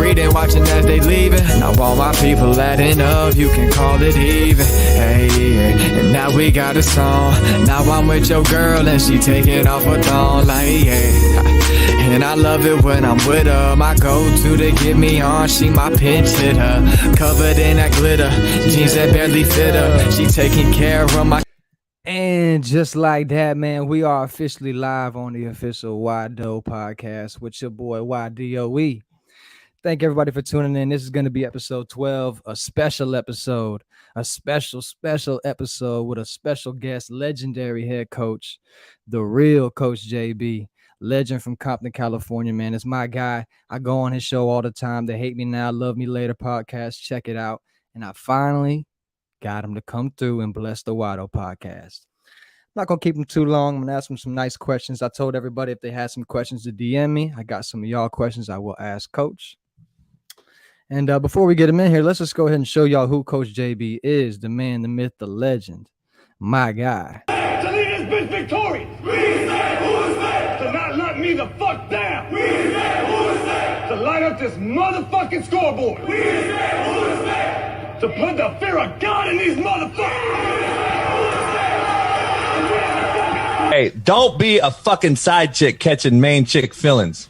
reading, watching as they leaving. Now all my people adding up, you can call it even. Hey, yeah. And now we got a song. Now I'm with your girl and she taking off her thong like, yeah. And I love it when I'm with her. My go-to to get me on, she my pinch hitter. Covered in that glitter, jeans that barely fit her. She taking care of my... And just like that, man, we are officially live on the official Wydoe podcast with your boy Wydoe. Thank everybody for tuning in. This is going to be episode 12, a special episode, a special episode with a special guest, legendary head coach, the real Coach JB, legend from Compton, California, man. It's my guy. I go on his show all the time. The Hate Me Now, Love Me Later podcast. Check it out. And I finally got him to come through and bless the Wydoe podcast. I'm not going to keep him too long. I'm going to ask him some nice questions. I told everybody if they had some questions to DM me. I got some of y'all questions I will ask Coach. And before we get him in here, let's just go ahead and show y'all who Coach JB is, the man, the myth, the legend, my guy. To lead this bitch victorious. We say who's next. To not let me the fuck down. We say who's next. To light up this motherfucking scoreboard. We say who's next. To put the fear of God in these motherfuckers. Hey, don't be a fucking side chick catching main chick feelings.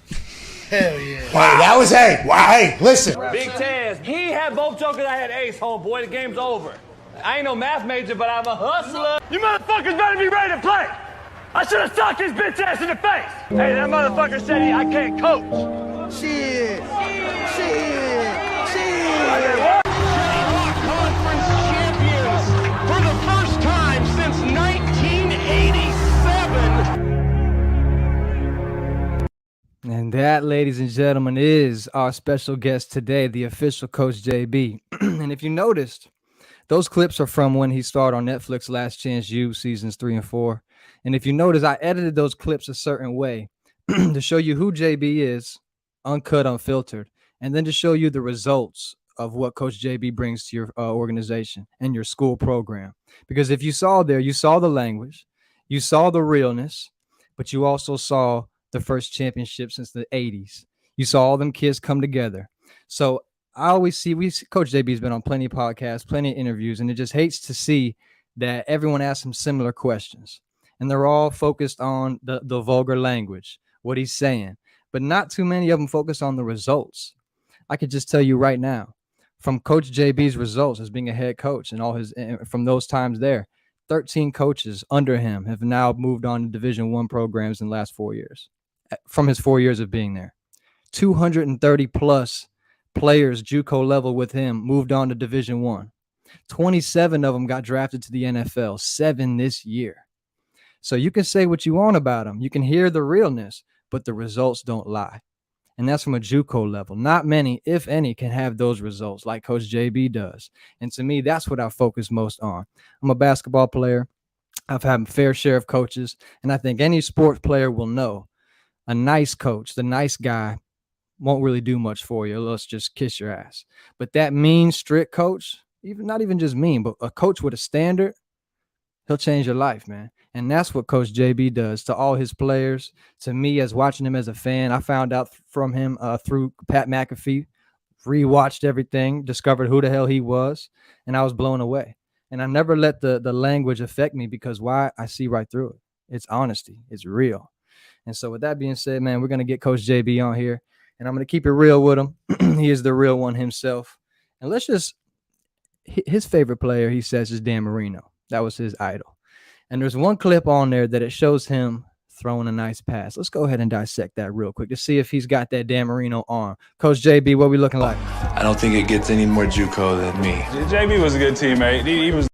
Hell yeah. Wow, that was hey, listen. Big Taz, he had both jokers, I had ace, homeboy. The game's over. I ain't no math major, but I'm a hustler. You motherfuckers better be ready to play. I should have socked his bitch ass in the face. Hey, that motherfucker said I can't coach. Shit. Conference champions for the first time since 1987. And that, ladies and gentlemen, is our special guest today, the official Coach JB. And if you noticed, those clips are from when he starred on Netflix Last Chance U seasons 3 and 4. And if you notice, I edited those clips a certain way to show you who JB is, uncut, unfiltered, and then to show you the results of what Coach JB brings to your organization and your school program. Because if you saw there, you saw the language, you saw the realness, but you also saw the first championship since the 80s. You saw all them kids come together. So I always see, Coach JB's been on plenty of podcasts, plenty of interviews, and it just hates to see that everyone asks him similar questions. And they're all focused on the vulgar language, what he's saying. But not too many of them focus on the results. I could just tell you right now, from Coach JB's results as being a head coach and all his, from those times there, 13 coaches under him have now moved on to Division I programs in the last 4 years. From his 4 years of being there, 230 plus players JUCO level with him moved on to Division I. 27 of them got drafted to the NFL, 7 this year. So you can say what you want about him. You can hear the realness, but the results don't lie. And that's from a JUCO level. Not many, if any, can have those results like Coach JB does. And to me, that's what I focus most on. I'm a basketball player. I've had a fair share of coaches, and I think any sports player will know a nice coach, the nice guy, won't really do much for you. Let's just kiss your ass. But that mean, strict coach, not even just mean, but a coach with a standard, he'll change your life, man. And that's what Coach JB does to all his players. To me, as watching him as a fan, I found out from him through Pat McAfee, rewatched everything, discovered who the hell he was, and I was blown away. And I never let the language affect me because why? I see right through it. It's honesty. It's real. And so with that being said, man, we're going to get Coach JB on here, and I'm going to keep it real with him. He is the real one himself. And let's just, his favorite player, he says, is Dan Marino. That was his idol. And there's one clip on there that it shows him throwing a nice pass. Let's go ahead and dissect that real quick to see if he's got that Dan Marino arm. Coach JB, what we looking like? I don't think it gets any more JUCO than me. JB was a good teammate. He was.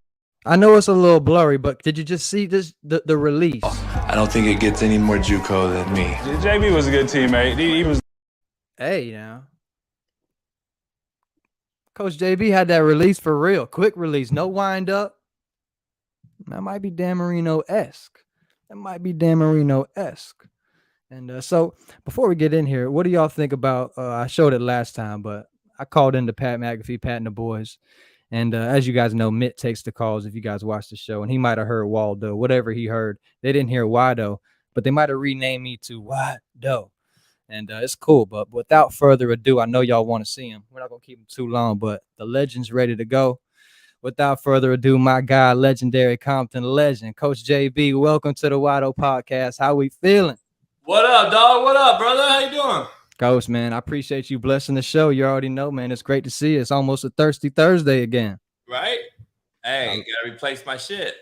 I know it's a little blurry, but did you just see this the release? I don't think it gets any more JUCO than me. JB was a good teammate. He was. Hey, now. Coach JB had that release for real. Quick release. No wind up. That might be Dan Marino-esque. And so before we get in here, what do y'all think about, I showed it last time, but I called into Pat McAfee, Pat and the boys. And as you guys know, Mitt takes the calls if you guys watch the show. And he might have heard Waldo, whatever he heard. They didn't hear Wydoe, but they might have renamed me to Wydoe. and it's cool. But without further ado, I know y'all want to see him. We're not gonna keep him too long, but the legend's ready to go. Without further ado, my guy, legendary Compton Legend, Coach JB. Welcome to the Wydoe podcast. How we feeling? What up, dog? What up, brother? How you doing? Coach, man, I appreciate you blessing the show. You already know, man. It's great to see you. It's almost a thirsty Thursday again. Right? Hey, gotta replace my shit.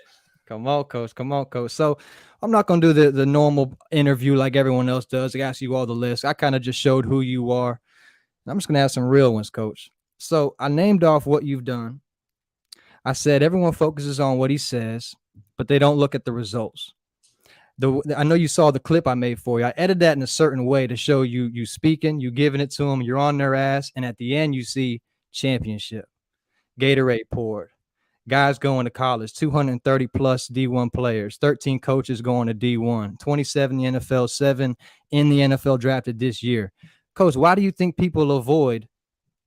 Come on, Coach. Come on, Coach. So I'm not going to do the normal interview like everyone else does. I ask you all the list. I kind of just showed who you are. I'm just going to ask some real ones, Coach. So I named off what you've done. I said everyone focuses on what he says, but they don't look at the results. I know you saw the clip I made for you. I edited that in a certain way to show you speaking, you giving it to them, you're on their ass, and at the end you see championship, Gatorade poured, guys going to college, 230 plus D1 players, 13 coaches going to D1, 27 in the NFL, 7 in the NFL drafted this year. Coach, why do you think people avoid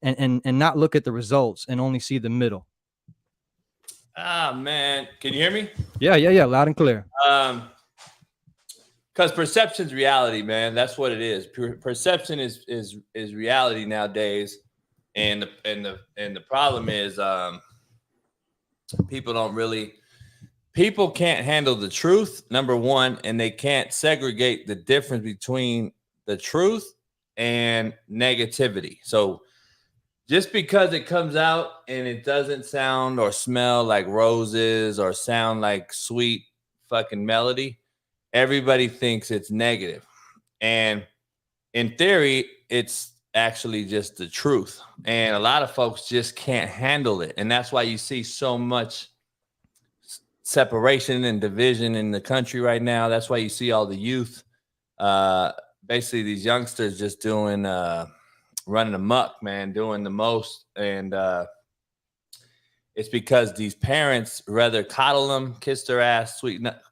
and not look at the results and only see the middle? Ah, man. Can you hear me? Yeah, loud and clear. Because perception's reality, man. That's what it is. Perception is reality nowadays, and the problem is people can't handle the truth, number one, and they can't segregate the difference between the truth and negativity. So just because it comes out and it doesn't sound or smell like roses or sound like sweet fucking melody, everybody thinks it's negative. And in theory, it's actually just the truth. And a lot of folks just can't handle it. And that's why you see so much separation and division in the country right now. That's why you see all the youth, basically these youngsters just doing, running amok, man, doing the most. And it's because these parents rather coddle them, kiss their ass,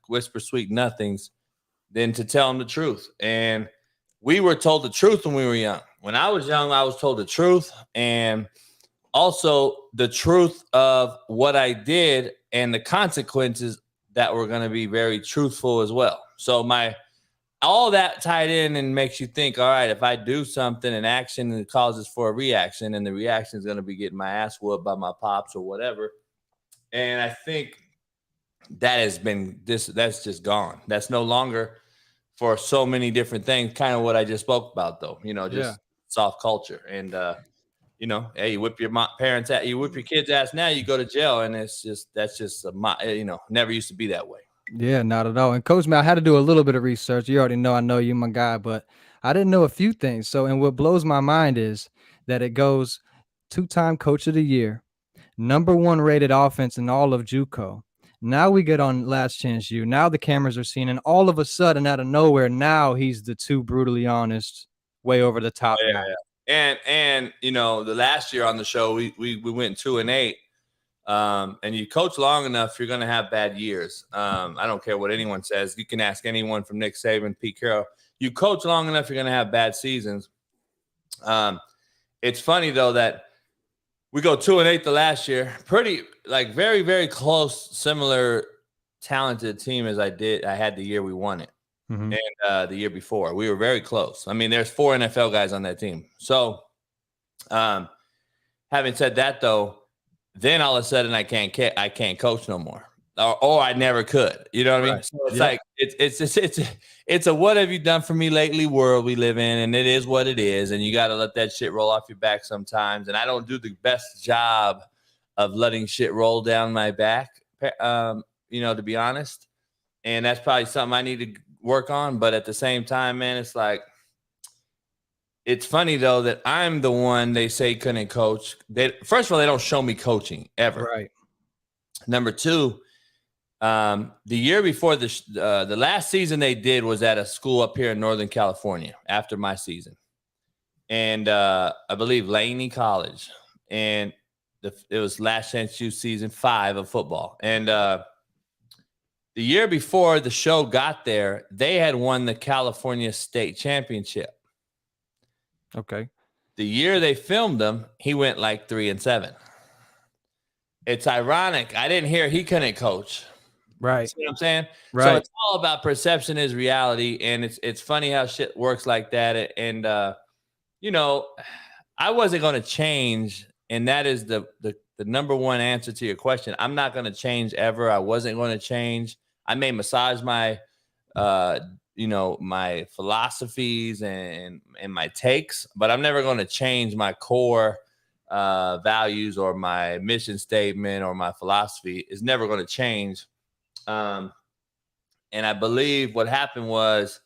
whisper sweet nothings than to tell them the truth. And we were told the truth when we were young. When I was young, I was told the truth, and also the truth of what I did and the consequences that were going to be very truthful as well. So all that tied in and makes you think, all right, if I do something, an action, and it causes for a reaction, and the reaction is going to be getting my ass whooped by my pops or whatever. And I think that's just gone. That's no longer for so many different things. Kind of what I just spoke about, though, soft culture. And, hey, you whip your parents' ass, you whip your kids' ass now, you go to jail. And that's just never used to be that way. Yeah, not at all. And Coach, man, I had to do a little bit of research. You already know, I know you're my guy, but I didn't know a few things. So, and what blows my mind is that it goes 2-time coach of the year, #1 rated offense in all of JUCO. Now we get on Last Chance U. Now the cameras are seeing, and all of a sudden, out of nowhere, now he's the too brutally honest, way over the top. Yeah. And the last year on the show, we went 2-8. And you coach long enough, you're going to have bad years. I don't care what anyone says. You can ask anyone from Nick Saban, Pete Carroll. You coach long enough, you're going to have bad seasons. It's funny, though, that we go 2-8 the last year. Pretty, very, very close, similar, talented team as I had the year we won it. Mm-hmm. And the year before. We were very close. I mean, there's 4 NFL guys on that team. So having said that, though, then all of a sudden I can't coach no more, or I never could. You know what I mean? So it's it's a what have you done for me lately world we live in, and it is what it is, and you got to let that shit roll off your back sometimes. And I don't do the best job of letting shit roll down my back, to be honest. And that's probably something I need to work on. But at the same time, man, it's like, it's funny, though, that I'm the one they say couldn't coach. First of all, they don't show me coaching ever. Right. Number 2, the year before the last season they did was at a school up here in Northern California after my season. And I believe Laney College. And it was Last Chance U season 5 of football. And the year before the show got there, they had won the California State Championship. Okay. The year they filmed him, he went 3-7. It's ironic. I didn't hear he couldn't coach, Right. See what I'm saying? Right. So it's all about perception is reality, and it's funny how shit works like that. And you know, I wasn't going to change, and that is the number one answer to your question. I'm not going to change ever. I wasn't going to change. I may massage my my philosophies and my takes, but I'm never going to change my core values or my mission statement or my philosophy is never going to change. And I believe what happened was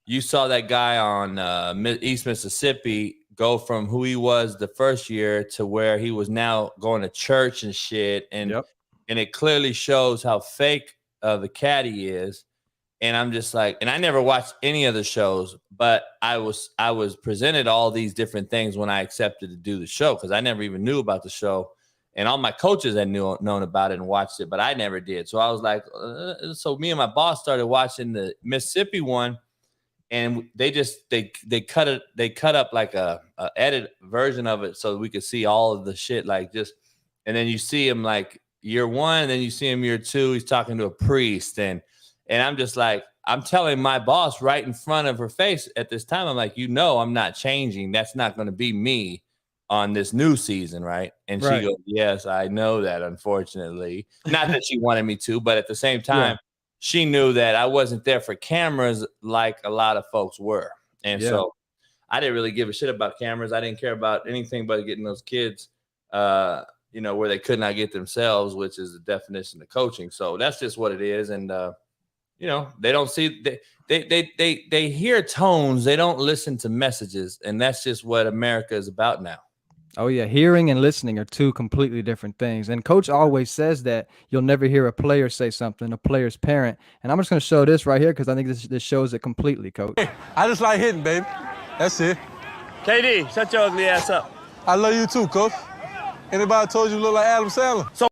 you saw that guy on East Mississippi go from who he was the first year to where he was now going to church and shit. And it clearly shows how fake the caddy is. And I'm just like, and I never watched any of the shows, but I was presented all these different things when I accepted to do the show, because I never even knew about the show. And all my coaches had known about it and watched it, but I never did. So I was like, so me and my boss started watching the Mississippi one, and they cut up like a edit version of it so we could see all of the shit, like just, and then you see him like year one, and then you see him year two, he's talking to a priest, and I'm just like, I'm telling my boss right in front of her face at this time, I'm like, I'm not changing. That's not going to be me on this new season, right? And she goes, yes, I know that, unfortunately. Not that she wanted me to, but at the same time, she knew that I wasn't there for cameras like a lot of folks were. And so I didn't really give a shit about cameras. I didn't care about anything but getting those kids, where they could not get themselves, which is the definition of coaching. So that's just what it is. And, they don't see, they hear tones. They don't listen to messages. And that's just what America is about now. Oh, yeah. Hearing and listening are two completely different things. And coach always says that you'll never hear a player say something, a player's parent. And I'm just going to show this right here because I think this shows it completely, coach. I just like hitting, baby. That's it. KD, shut your ugly ass up. I love you too, coach. Anybody told you look like Adam Sandler? So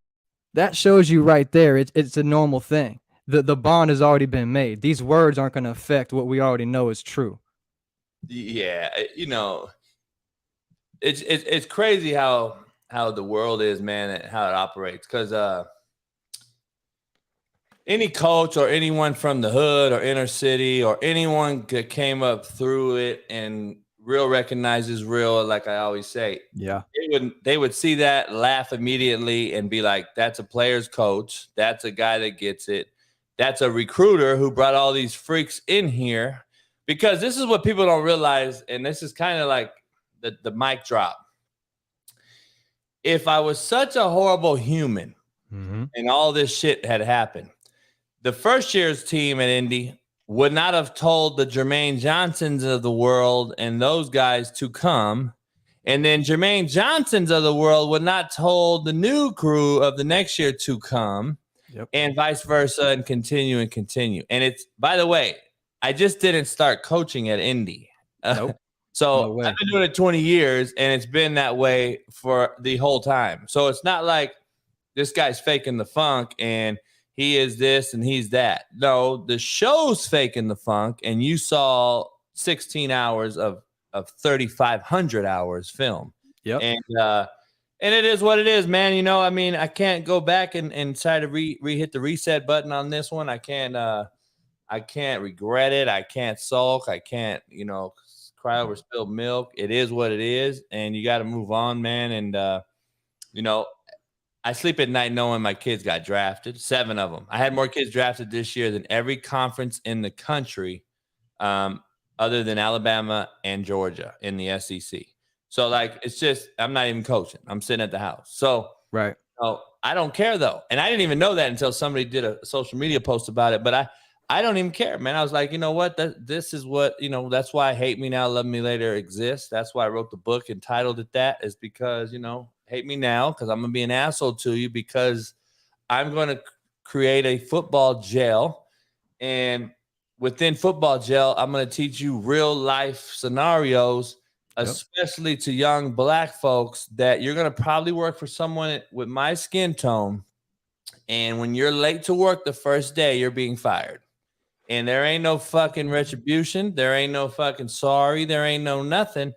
that shows you right there. It's a normal thing. The bond has already been made. These words aren't going to affect what we already know is true. Yeah. It's crazy how the world is, man, and how it operates. Because any coach or anyone from the hood or inner city or anyone that came up through it and real recognizes real, like I always say, they would see that, laugh immediately, and be like, "That's a player's coach. That's a guy that gets it. That's a recruiter who brought all these freaks in here." Because this is what people don't realize, and this is kind of like the mic drop. If I was such a horrible human and all this shit had happened, the first year's team at Indy would not have told the Jermaine Johnsons of the world and those guys to come. And then Jermaine Johnsons of the world would not told the new crew of the next year to come, and vice versa, and continue. And it's, by the way, I just didn't start coaching at Indy. So I've been doing it 20 years, and it's been that way for the whole time. So it's not like this guy's faking the funk and he is this and he's that. No, the show's faking the funk, and you saw 16 hours of 3,500 hours film. And it is what it is, man. I can't go back and try to hit the reset button on this one. I can't regret it. I can't sulk. I can't, cry over spilled milk. It is what it is, and you got to move on, man. And I sleep at night knowing my kids got drafted, 7 of them. I had more kids drafted this year than every conference in the country, other than Alabama and Georgia in the SEC. So, like, it's just, I'm not even coaching. I'm sitting at the house. So, I don't care, though. And I didn't even know that until somebody did a social media post about it. But I don't even care, man. I was like, you know what? This is what, that's why Hate Me Now, Love Me Later exists. That's why I wrote the book and titled it that, is because, hate me now because I'm going to be an asshole to you, because I'm going to create a football jail. And within football jail, I'm going to teach you real life scenarios, especially to young black folks, that you're going to probably work for someone with my skin tone. And when you're late to work the first day, you're being fired. And there ain't no fucking retribution. There ain't no fucking sorry. There ain't no nothing.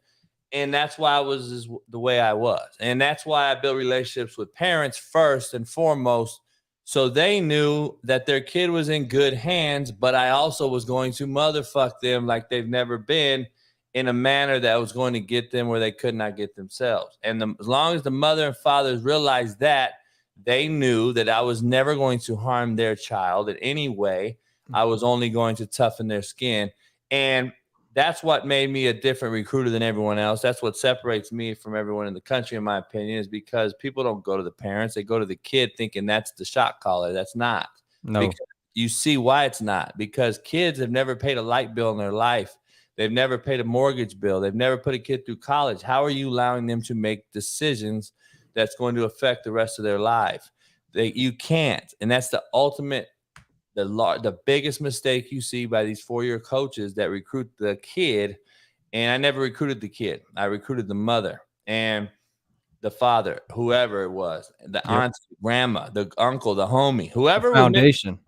And that's why I was the way I was. And that's why I built relationships with parents first and foremost, So they knew that their kid was in good hands, but I also was going to motherfuck them like they've never been, in a manner that was going to get them where they could not get themselves. And as long as the mother and fathers realized that, they knew that I was never going to harm their child in any way. I was only going to toughen their skin. And that's what made me a different recruiter than everyone else. That's what separates me from everyone in the country, in my opinion, is because people don't go to the parents. They go to the kid thinking that's the shot caller. That's not. No. Because you see why it's not. Because kids have never paid a light bill in their life. They've never paid a mortgage bill. They've never put a kid through college. How are you allowing them to make decisions that's going to affect the rest of their life? You can't. And that's the ultimate, the biggest mistake you see by these four-year coaches that recruit the kid. And I never recruited the kid. I recruited the mother and the father, whoever it was, the aunt, grandma, the uncle, the homie, whoever the foundation.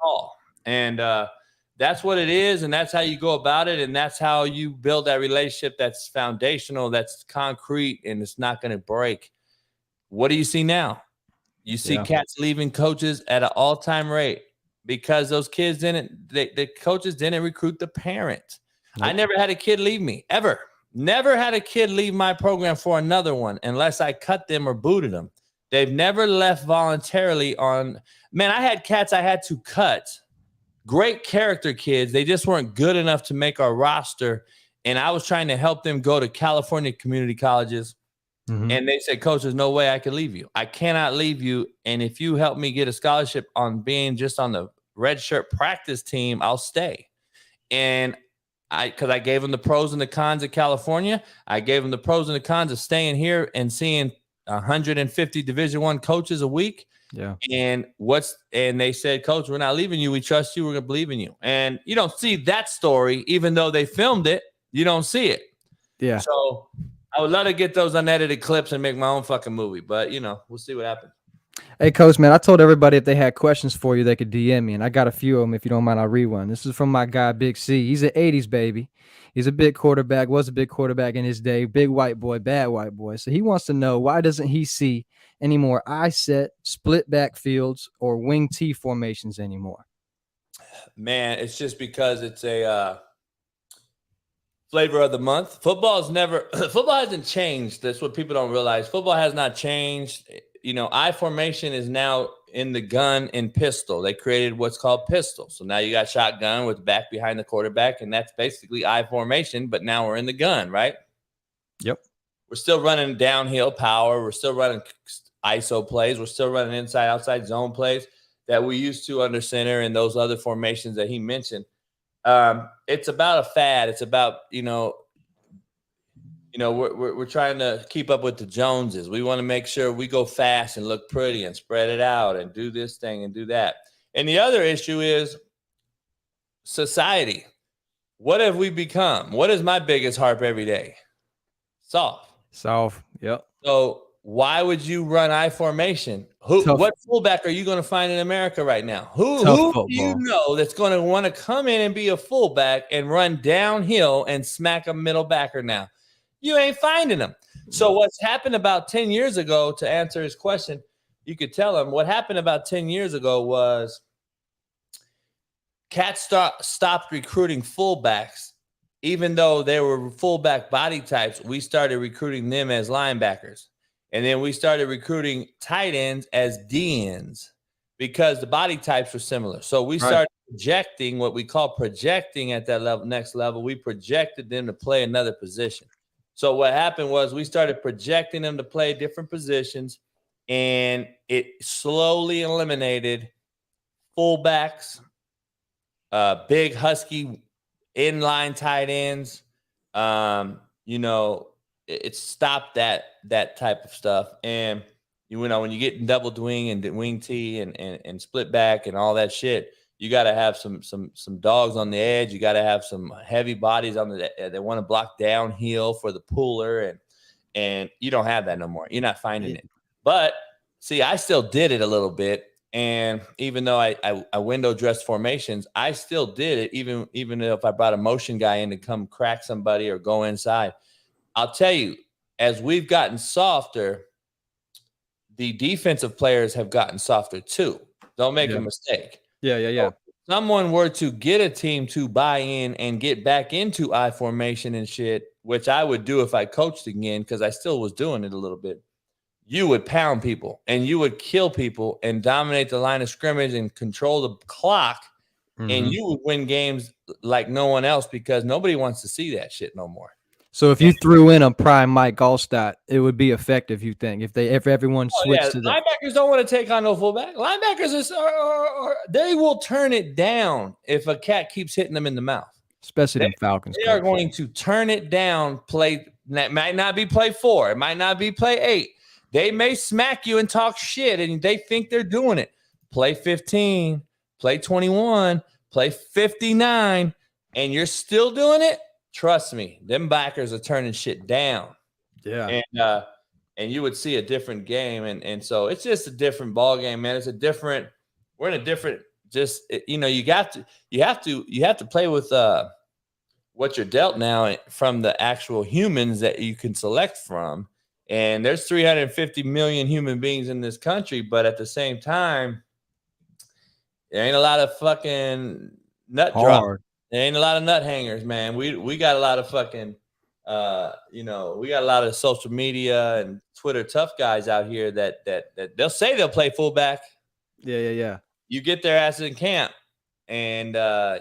And that's what it is. And that's how you go about it. And that's how you build that relationship that's foundational, that's concrete, and it's not going to break. What do you see now? You see cats leaving coaches at an all-time rate because those kids the coaches didn't recruit the parent. Nope. I never had a kid leave me, ever. Never had a kid leave my program for another one unless I cut them or booted them. They've never left voluntarily on. Man, I had cats I had to cut. Great character kids. They just weren't good enough to make our roster. And I was trying to help them go to California community colleges. Mm-hmm. And they said, Coach, there's no way I can leave you. I cannot leave you. And if you help me get a scholarship on being just on the red shirt practice team, I'll stay. And because I gave them the pros and the cons of California. I gave them the pros and the cons of staying here and seeing 150 Division I coaches a week. Yeah. And they said, Coach, we're not leaving you. We trust you. We're going to believe in you. And you don't see that story, even though they filmed it. You don't see it. Yeah. So I would love to get those unedited clips and make my own fucking movie, but we'll see what happens. Hey, Coach, man, I told everybody if they had questions for you, they could DM me, and I got a few of them. If you don't mind, I'll read one. This is from my guy, Big C. He's an 80s baby. He's a big quarterback, was a big quarterback in his day, big white boy, bad white boy. So he wants to know, why doesn't he see any more I-set, split backfields, or wing T formations anymore? Man, it's just because it's a flavor of the month. Football hasn't changed. That's what people don't realize. Football has not changed. I formation is now in the gun and pistol. They created what's called pistol. So now you got shotgun with back behind the quarterback, and that's basically I formation, but now we're in the gun, right? Yep. We're still running downhill power. We're still running ISO plays. We're still running inside, outside zone plays that we used to under center and those other formations that he mentioned. It's about a fad. It's about, we're trying to keep up with the Joneses. We want to make sure we go fast and look pretty and spread it out and do this thing and do that. And the other issue is society. What have we become? What is my biggest harp every day? Soft. Yep. So why would you run I formation? What fullback are you going to find in America right now? Who do you know that's going to want to come in and be a fullback and run downhill and smack a middle backer now? You ain't finding them. So what's happened about 10 years ago, to answer his question, you could tell him what happened about 10 years ago was Cats stopped recruiting fullbacks. Even though they were fullback body types, we started recruiting them as linebackers. And then we started recruiting tight ends as D ends because the body types were similar. So we started projecting, what we call projecting at that level, next level. We projected them to play another position. So what happened was we started projecting them to play different positions, and it slowly eliminated fullbacks, big husky inline tight ends. It stopped that type of stuff. And when you get in double wing and wing T and split back and all that shit, you got to have some dogs on the edge. You got to have some heavy bodies on they want to block downhill for the puller, and you don't have that no more. You're not finding it. But see, I still did it a little bit. And even though I window dressed formations, I still did it, even if I brought a motion guy in to come crack somebody or go inside. I'll tell you, as we've gotten softer, the defensive players have gotten softer too. Don't make a mistake. Yeah. So if someone were to get a team to buy in and get back into I formation and shit, which I would do if I coached again, because I still was doing it a little bit. You would pound people and you would kill people and dominate the line of scrimmage and control the clock. And you would win games like no one else, because nobody wants to see that shit no more. So if you threw in a prime Mike Allstott, it would be effective, you think, if everyone switched to that? Linebackers don't want to take on no fullback. Linebackers they will turn it down if a cat keeps hitting them in the mouth. Especially them Falcons. They are going to turn it down. That might not be play 4. It might not be play 8. They may smack you and talk shit, and they think they're doing it. Play 15, play 21, play 59, and you're still doing it. Trust me, them backers are turning shit down. Yeah. And you would see a different game. And so it's just a different ball game, man. We're in a different, you have to play with what you're dealt now from the actual humans that you can select from. And there's 350 million human beings in this country, but at the same time, there ain't a lot of fucking nut drop. There ain't a lot of nut hangers, man. We got a lot of fucking, we got a lot of social media and Twitter tough guys out here that they'll say they'll play fullback. Yeah. You get their ass in camp, and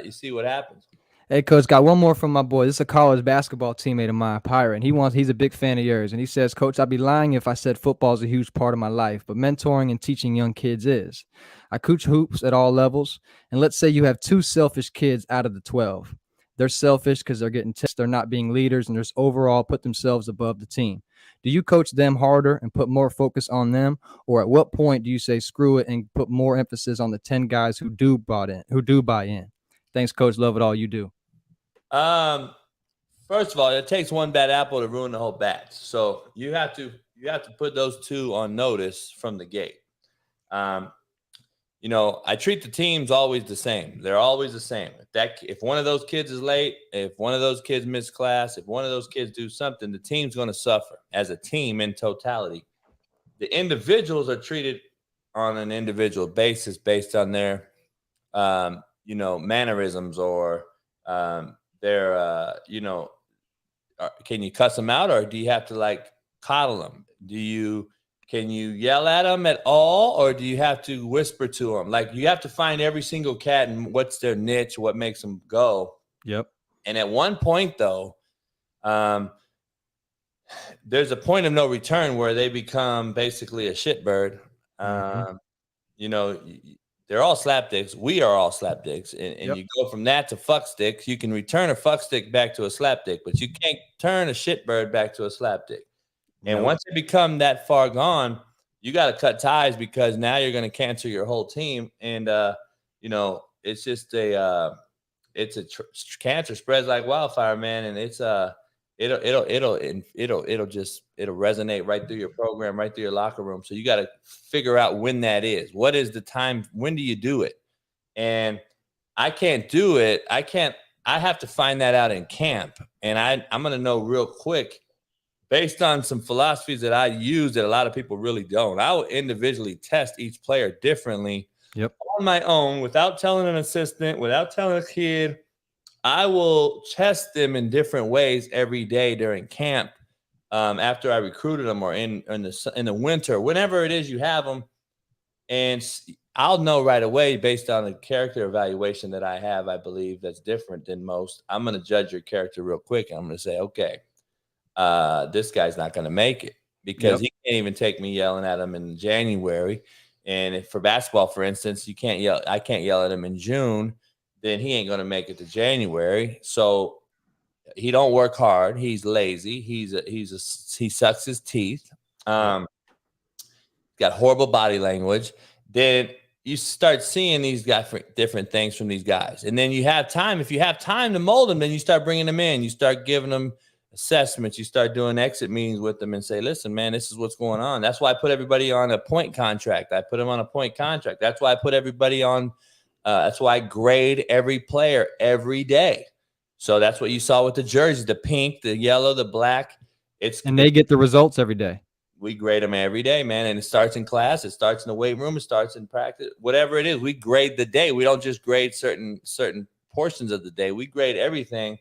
you see what happens. Hey, Coach, got one more from my boy. This is a college basketball teammate of mine, Pirate. He's a big fan of yours, and he says, Coach, I'd be lying if I said football is a huge part of my life, but mentoring and teaching young kids is. I coach hoops at all levels, and let's say you have 2 selfish kids out of the 12. They're selfish because they're getting tested, they're not being leaders, and just overall put themselves above the team. Do you coach them harder and put more focus on them, or at what point do you say screw it and put more emphasis on the 10 guys who do buy in? Thanks, Coach. Love it all you do. First of all, it takes one bad apple to ruin the whole batch. So you have to put those 2 on notice from the gate. I treat the teams always the same. They're always the same. If one of those kids is late, if one of those kids miss class, if one of those kids do something, the team's going to suffer as a team in totality. The individuals are treated on an individual basis based on their, mannerisms or their, can you cuss them out, or do you have to coddle them? Can you yell at them at all, or do you have to whisper to them? You have to find every single cat and what's their niche, what makes them go. Yep. And at one point, though, there's a point of no return where they become basically a shitbird. They're all slapdicks. We are all slapdicks. And you go from that to fuck sticks. You can return a fuck stick back to a slapdick, but you can't turn a shitbird back to a slapdick. And once they become that far gone, you got to cut ties, because now you're going to cancel your whole team. And, it's just cancer spreads like wildfire, man. And it's, it'll resonate right through your program, right through your locker room. So you got to figure out when that is. What is the time? When do you do it? And I can't do it. I have to find that out in camp. And I'm going to know real quick, based on some philosophies that I use that a lot of people really don't. I will individually test each player differently on my own, without telling an assistant, without telling a kid. I will test them in different ways every day during camp, after I recruited them, or in the winter, whenever it is you have them. And I'll know right away, based on the character evaluation that I have, I believe that's different than most. I'm going to judge your character real quick. And I'm going to say, okay, this guy's not going to make it, because he can't even take me yelling at him in January. And if for basketball, for instance, I can't yell at him in June, then he ain't going to make it to January. So he don't work hard. He's lazy. He sucks his teeth. Got horrible body language. Then you start seeing these different things from these guys. And then you have time. If you have time to mold them, then you start bringing them in. You start giving them assessments. You start doing exit meetings with them and say, listen, man, this is what's going on. That's why I put everybody on a point contract. I put them on a point contract. That's why I put everybody on. That's why I grade every player every day. So that's what you saw with the jerseys, the pink, the yellow, the black. And they get the results every day. we grade them every day, man. And it starts in class, it starts in the weight room, it starts in practice, whatever it is. We grade the day. We don't just grade certain portions of the day. We grade everything.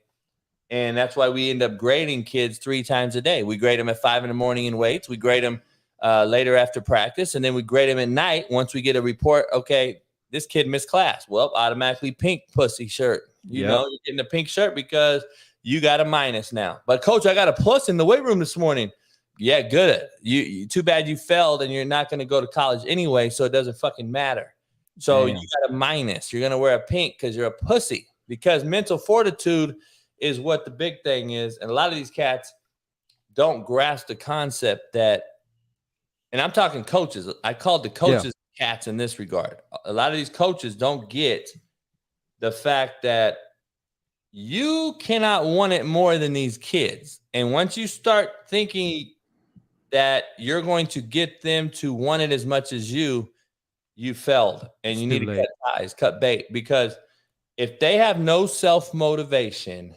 And that's why we end up grading kids 3 times a day. We grade them at 5 a.m. in weights. We grade them later after practice. And then we grade them at night once we get a report. Okay, this kid missed class. Well, automatically pink pussy shirt. You know, you're getting a pink shirt because you got a minus now. But coach, I got a plus in the weight room this morning. Yeah, good. You too bad you failed and you're not going to go to college anyway, so it doesn't fucking matter. So you got a minus. You're going to wear a pink because you're a pussy. Because mental fortitude is what the big thing is. And a lot of these cats don't grasp the concept that, and I'm talking coaches. I called the coaches cats in this regard. A lot of these coaches don't get the fact that you cannot want it more than these kids. And once you start thinking that you're going to get them to want it as much as you failed. And you need to cut ties, cut bait. Because if they have no self-motivation,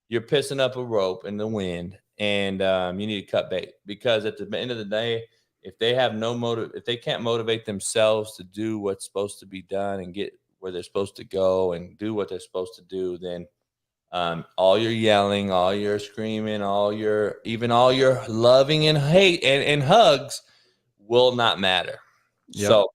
you're pissing up a rope in the wind, and you need to cut bait. Because at the end of the day, if they have no motive, if they can't motivate themselves to do what's supposed to be done and get where they're supposed to go and do what they're supposed to do, then all your yelling, all your screaming, even all your loving and hate and hugs will not matter. So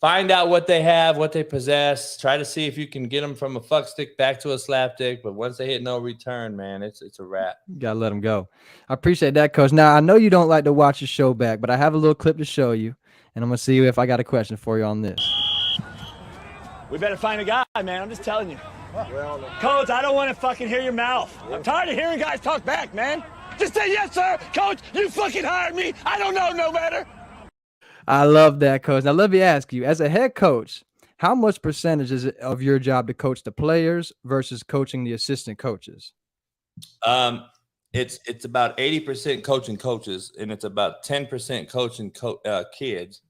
find out what they have, what they possess. Try to see if you can get them from a fuck stick back to a slap dick. But once they hit no return, man, it's a wrap. You gotta let them go. I appreciate that, Coach. Now, I know you don't like to watch the show back, but I have a little clip to show you, and I'm gonna see if I got a question for you on this. We better find a guy, man. I'm just telling you. Coach, I don't want to fucking hear your mouth. I'm tired of hearing guys talk back, man. Just say yes, sir. Coach, you fucking hired me. I don't know no better. I love that, Coach. Now, let me ask you, as a head coach, how much percentage is it of your job to coach the players versus coaching the assistant coaches? It's about 80% coaching coaches, and it's about 10% coaching kids,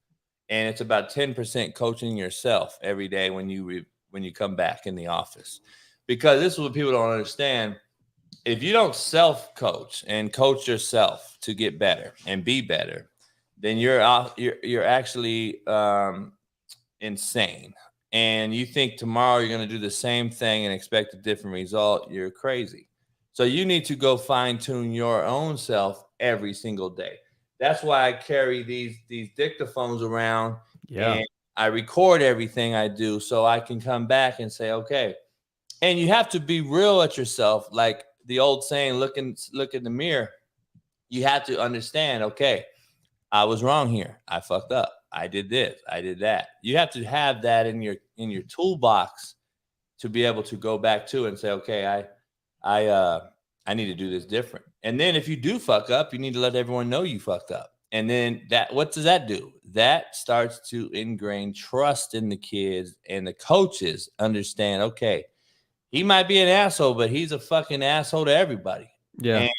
and it's about 10% coaching yourself every day when you come back in the office. Because this is what people don't understand. If you don't self-coach and coach yourself to get better and be better, then you're actually insane. And you think tomorrow you're going to do the same thing and expect a different result, you're crazy. So you need to go fine-tune your own self every single day. That's why I carry these dictaphones around. And I record everything I do so I can come back and say, okay. And you have to be real at yourself. Like the old saying, look in the mirror. You have to understand, okay, I was wrong here. I fucked up. I did this. I did that. You have to have that in your toolbox to be able to go back to and say, okay, I need to do this different. And then if you do fuck up, you need to let everyone know you fucked up. And then what does that do? That starts to ingrain trust in the kids, and the coaches understand, okay, he might be an asshole, but he's a fucking asshole to everybody. Yeah. And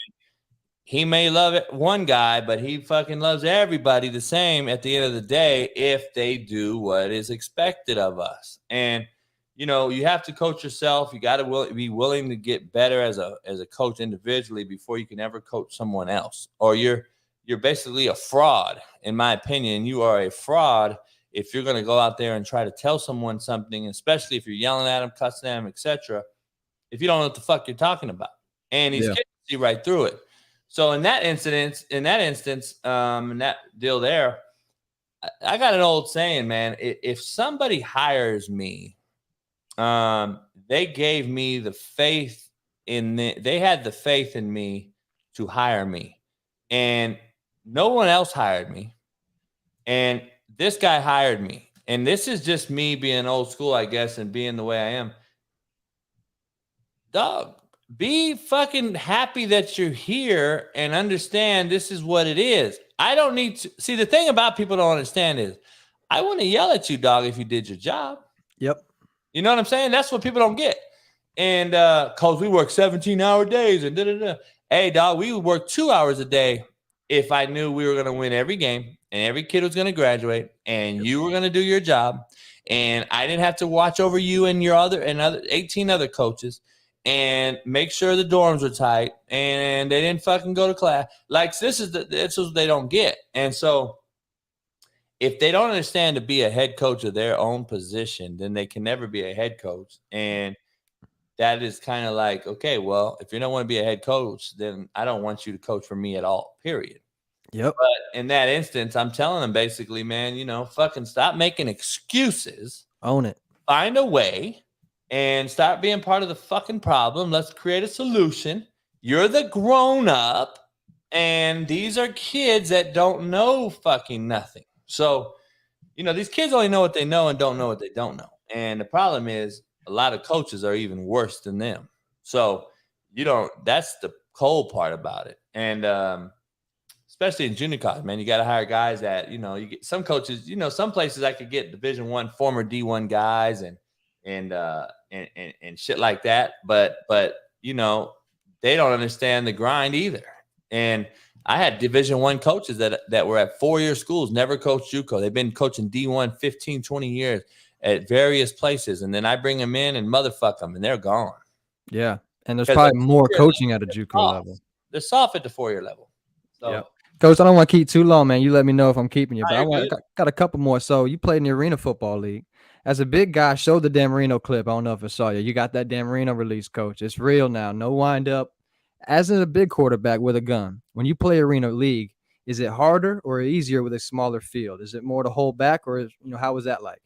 he may love it one guy, but he fucking loves everybody the same at the end of the day if they do what is expected of us. And, you know, you have to coach yourself. You got to be willing to get better as a coach individually before you can ever coach someone else. Or you're basically a fraud, in my opinion. You are a fraud if you're going to go out there and try to tell someone something, especially if you're yelling at them, cussing at them, etc., if you don't know what the fuck you're talking about. And he's getting to see right through it. So in that instance, in that deal there, I got an old saying, man. If somebody hires me, they gave me the faith they had the faith in me to hire me, and no one else hired me, and this guy hired me. And this is just me being old school, I guess, and being the way I am. Dog, be fucking happy that you're here and understand this is what it is. I don't need to see. The thing about people don't understand is I want to yell at you, dog, if you did your job. Yep. You know what I'm saying? That's what people don't get. And cause we work 17-hour days and da-da-da. Hey, dog, we would work 2 hours a day if I knew we were going to win every game and every kid was going to graduate and you were going to do your job. And I didn't have to watch over you and your other 18 other coaches. and make sure the dorms are tight, and they didn't fucking go to class. Like, this is what they don't get. And so if they don't understand to be a head coach of their own position, then they can never be a head coach. And that is kind of like, okay, well, if you don't want to be a head coach, then I don't want you to coach for me at all, period. Yep. But in that instance, I'm telling them basically, man, fucking stop making excuses. Own it. Find a way and start being part of the fucking problem. Let's create a solution. You're the grown up, and these are kids that don't know fucking nothing. So, these kids only know what they know and don't know what they don't know. And the problem is a lot of coaches are even worse than them. So, that's the cold part about it. And, especially in junior college, man, you got to hire guys that, you get some coaches, some places I could get Division I, former D1 guys and shit like that. But they don't understand the grind either. And I had Division I coaches that were at 4-year schools, never coached JUCO. They've been coaching D1 15, 20 years at various places. And then I bring them in and motherfuck them, and they're gone. Yeah. And there's probably more coaching at a JUCO level. They're soft at the 4-year level. So, yep. Coach, I don't want to keep too long, man. You let me know if I'm keeping you. But I got a couple more. So you played in the Arena Football League. As a big guy, show the Dan Marino clip. I don't know if I saw you. You got that Dan Marino release, Coach. It's real now. No wind up. As a big quarterback with a gun, when you play Arena League, is it harder or easier with a smaller field? Is it more to hold back, or how was that like?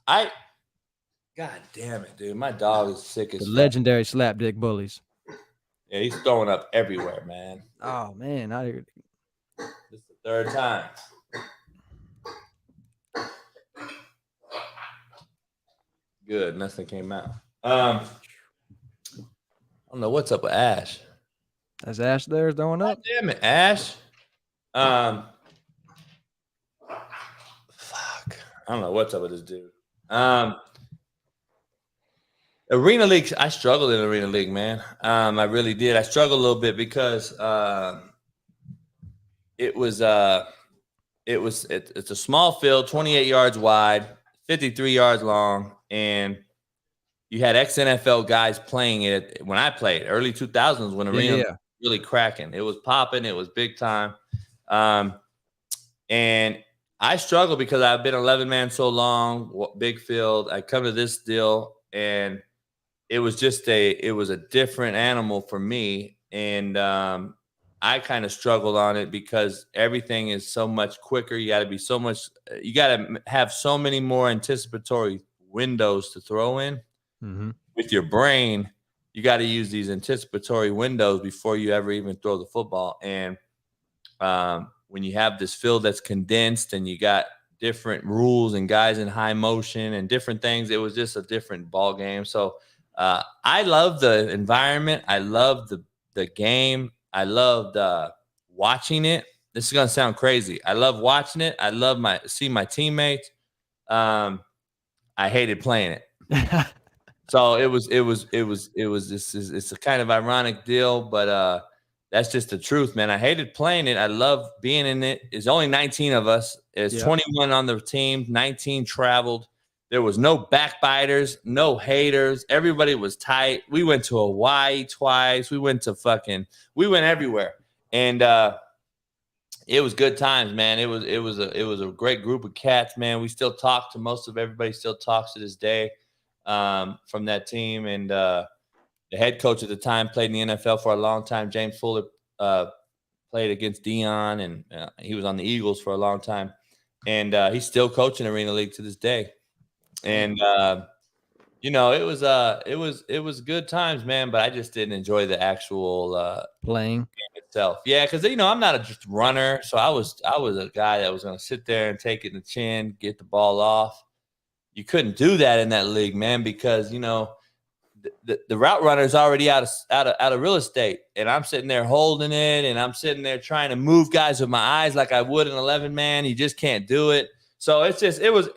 God damn it, dude. My dog is sick as the legendary SlapDick bullies. Yeah, he's throwing up everywhere, man. Oh, man. This is the third time. Good. Nothing came out. I don't know what's up with Ash. Is Ash there throwing up? God damn it, Ash. Fuck. I don't know what's up with this dude. Arena League, I struggled in Arena League, man. I really did. I struggled a little bit because it's a small field, 28 yards wide, 53 yards long, and you had ex-NFL guys playing it when I played, early 2000s when Arena was really cracking. It was popping. It was big time. And I struggled because I've been 11-man so long, big field. I come to this deal, and it was a different animal for me. And I kind of struggled on it because everything is so much quicker. You got to have so many more anticipatory windows to throw in. Mm-hmm. With your brain, you got to use these anticipatory windows before you ever even throw the football. And when you have this field that's condensed and you got different rules and guys in high motion and different things, it was just a different ball game. So I love the environment. I love the game. I loved watching it. This is gonna sound crazy. I love watching it. I love see my teammates. I hated playing it. So it's a kind of ironic deal, but that's just the truth, man. I hated playing it. I love being in it. It's only 19 of us. It's 21 on the team. 19 traveled. There was no backbiters, no haters. Everybody was tight. We went to Hawaii twice. We went everywhere. And it was good times, man. It was a great group of cats, man. We still talk to most of everybody, still talks to this day from that team. And the head coach at the time played in the NFL for a long time. James Fuller played against Dion, and he was on the Eagles for a long time. And he's still coaching Arena League to this day. And it was good times, man. But I just didn't enjoy the actual playing game itself. Yeah, because I'm not just runner, so I was a guy that was going to sit there and take it in the chin, get the ball off. You couldn't do that in that league, man, because the route runner is already out of real estate, and I'm sitting there holding it, and I'm sitting there trying to move guys with my eyes like I would an 11-man. You just can't do it. So it was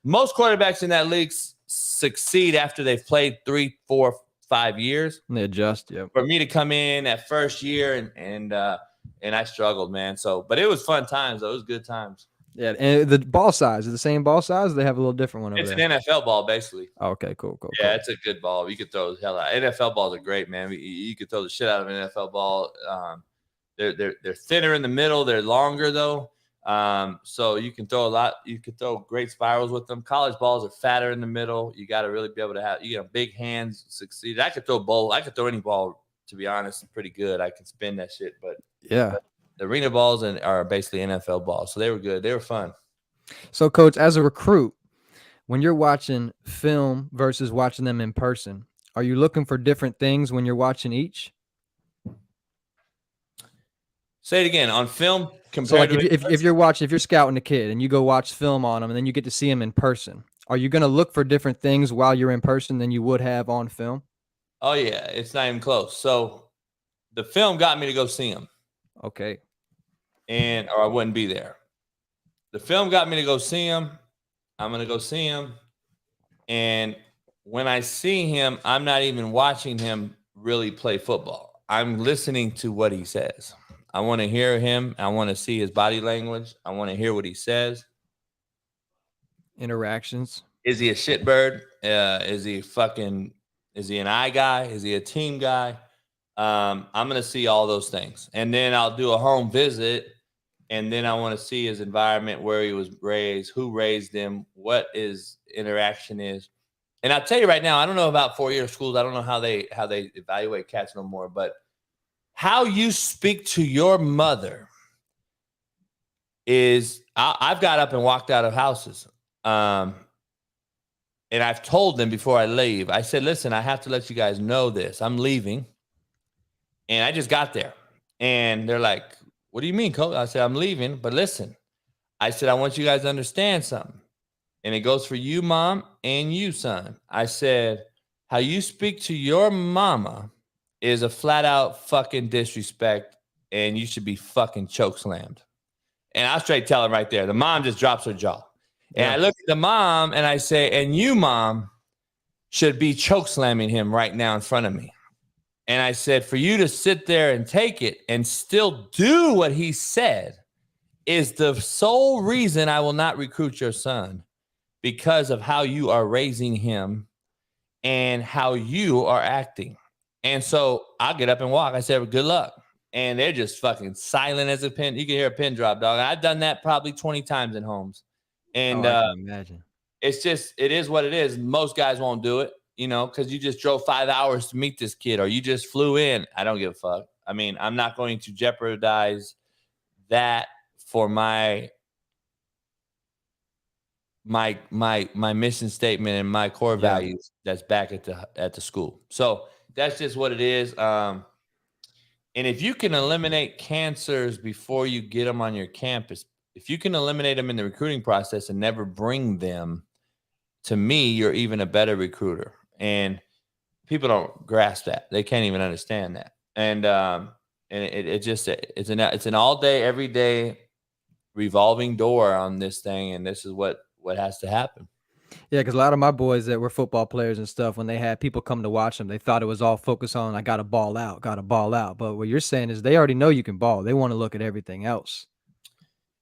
most quarterbacks in that league succeed after they've played 3, 4, 5 years. And they adjust. Yeah. For me to come in that first year and I struggled, man. So, but it was fun times. Though. It was good times. Yeah, and the ball size is the same ball size. Or they have a little different one over It's there. an NFL ball, basically. Okay, cool. Yeah, it's a good ball. You could throw the hell out. NFL balls are great, man. You could throw the shit out of an NFL ball. They're thinner in the middle. They're longer though, so you can throw a lot. You could throw great spirals with them. College balls are fatter in the middle. You got to really be able to have big hands. Succeed. I could throw a ball. I could throw any ball. To be honest, pretty good. I can spin that shit. But yeah, the arena balls are basically NFL balls, so they were good. They were fun. So, Coach, as a recruit, when you're watching film versus watching them in person, are you looking for different things when you're watching each? Say it again. On film, So, like, compared if you're scouting a kid and you go watch film on them and then you get to see him in person, are you going to look for different things while you're in person than you would have on film? Oh yeah, it's not even close. So the film got me to go see him. Okay. Or I wouldn't be there. The film got me to go see him. I'm going to go see him. And when I see him, I'm not even watching him really play football. I'm listening to what he says. I want to hear him. I want to see his body language. I want to hear what he says. Interactions. Is he a shitbird? Is he an eye guy? Is he a team guy? I'm going to see all those things. And then I'll do a home visit. And then I want to see his environment, where he was raised, who raised him, what his interaction is. And I'll tell you right now, I don't know about 4-year schools. I don't know how they evaluate cats no more. But how you speak to your mother is, I've got up and walked out of houses. And I've told them before I leave, I said, listen, I have to let you guys know this. I'm leaving. And I just got there. And they're like, what do you mean, Coach? I said, I'm leaving, but listen. I said, I want you guys to understand something. And it goes for you, Mom, and you, son. I said, how you speak to your mama is a flat out fucking disrespect, and you should be fucking chokeslammed. And I'll straight tell him right there. The mom just drops her jaw. And I look at the mom and I say, and you, Mom, should be chokeslamming him right now in front of me. And I said, for you to sit there and take it and still do what he said is the sole reason I will not recruit your son, because of how you are raising him and how you are acting. And so I'll get up and walk. I said, well, good luck. And they're just fucking silent as a pin. You can hear a pin drop, dog. I've done that probably 20 times in homes. And I can imagine. It is what it is. Most guys won't do it, because you just drove 5 hours to meet this kid, or you just flew in. I don't give a fuck. I mean, I'm not going to jeopardize that for my mission statement and my core values that's back at the school. So that's just what it is. And if you can eliminate cancers before you get them on your campus, if you can eliminate them in the recruiting process and never bring them, to me, you're even a better recruiter. And people don't grasp that. They can't even understand that. And it's an all day, every day revolving door on this thing. And this is what has to happen. Yeah, because a lot of my boys that were football players and stuff, when they had people come to watch them, they thought it was all focused on, I got to ball out. But what you're saying is they already know you can ball. They want to look at everything else.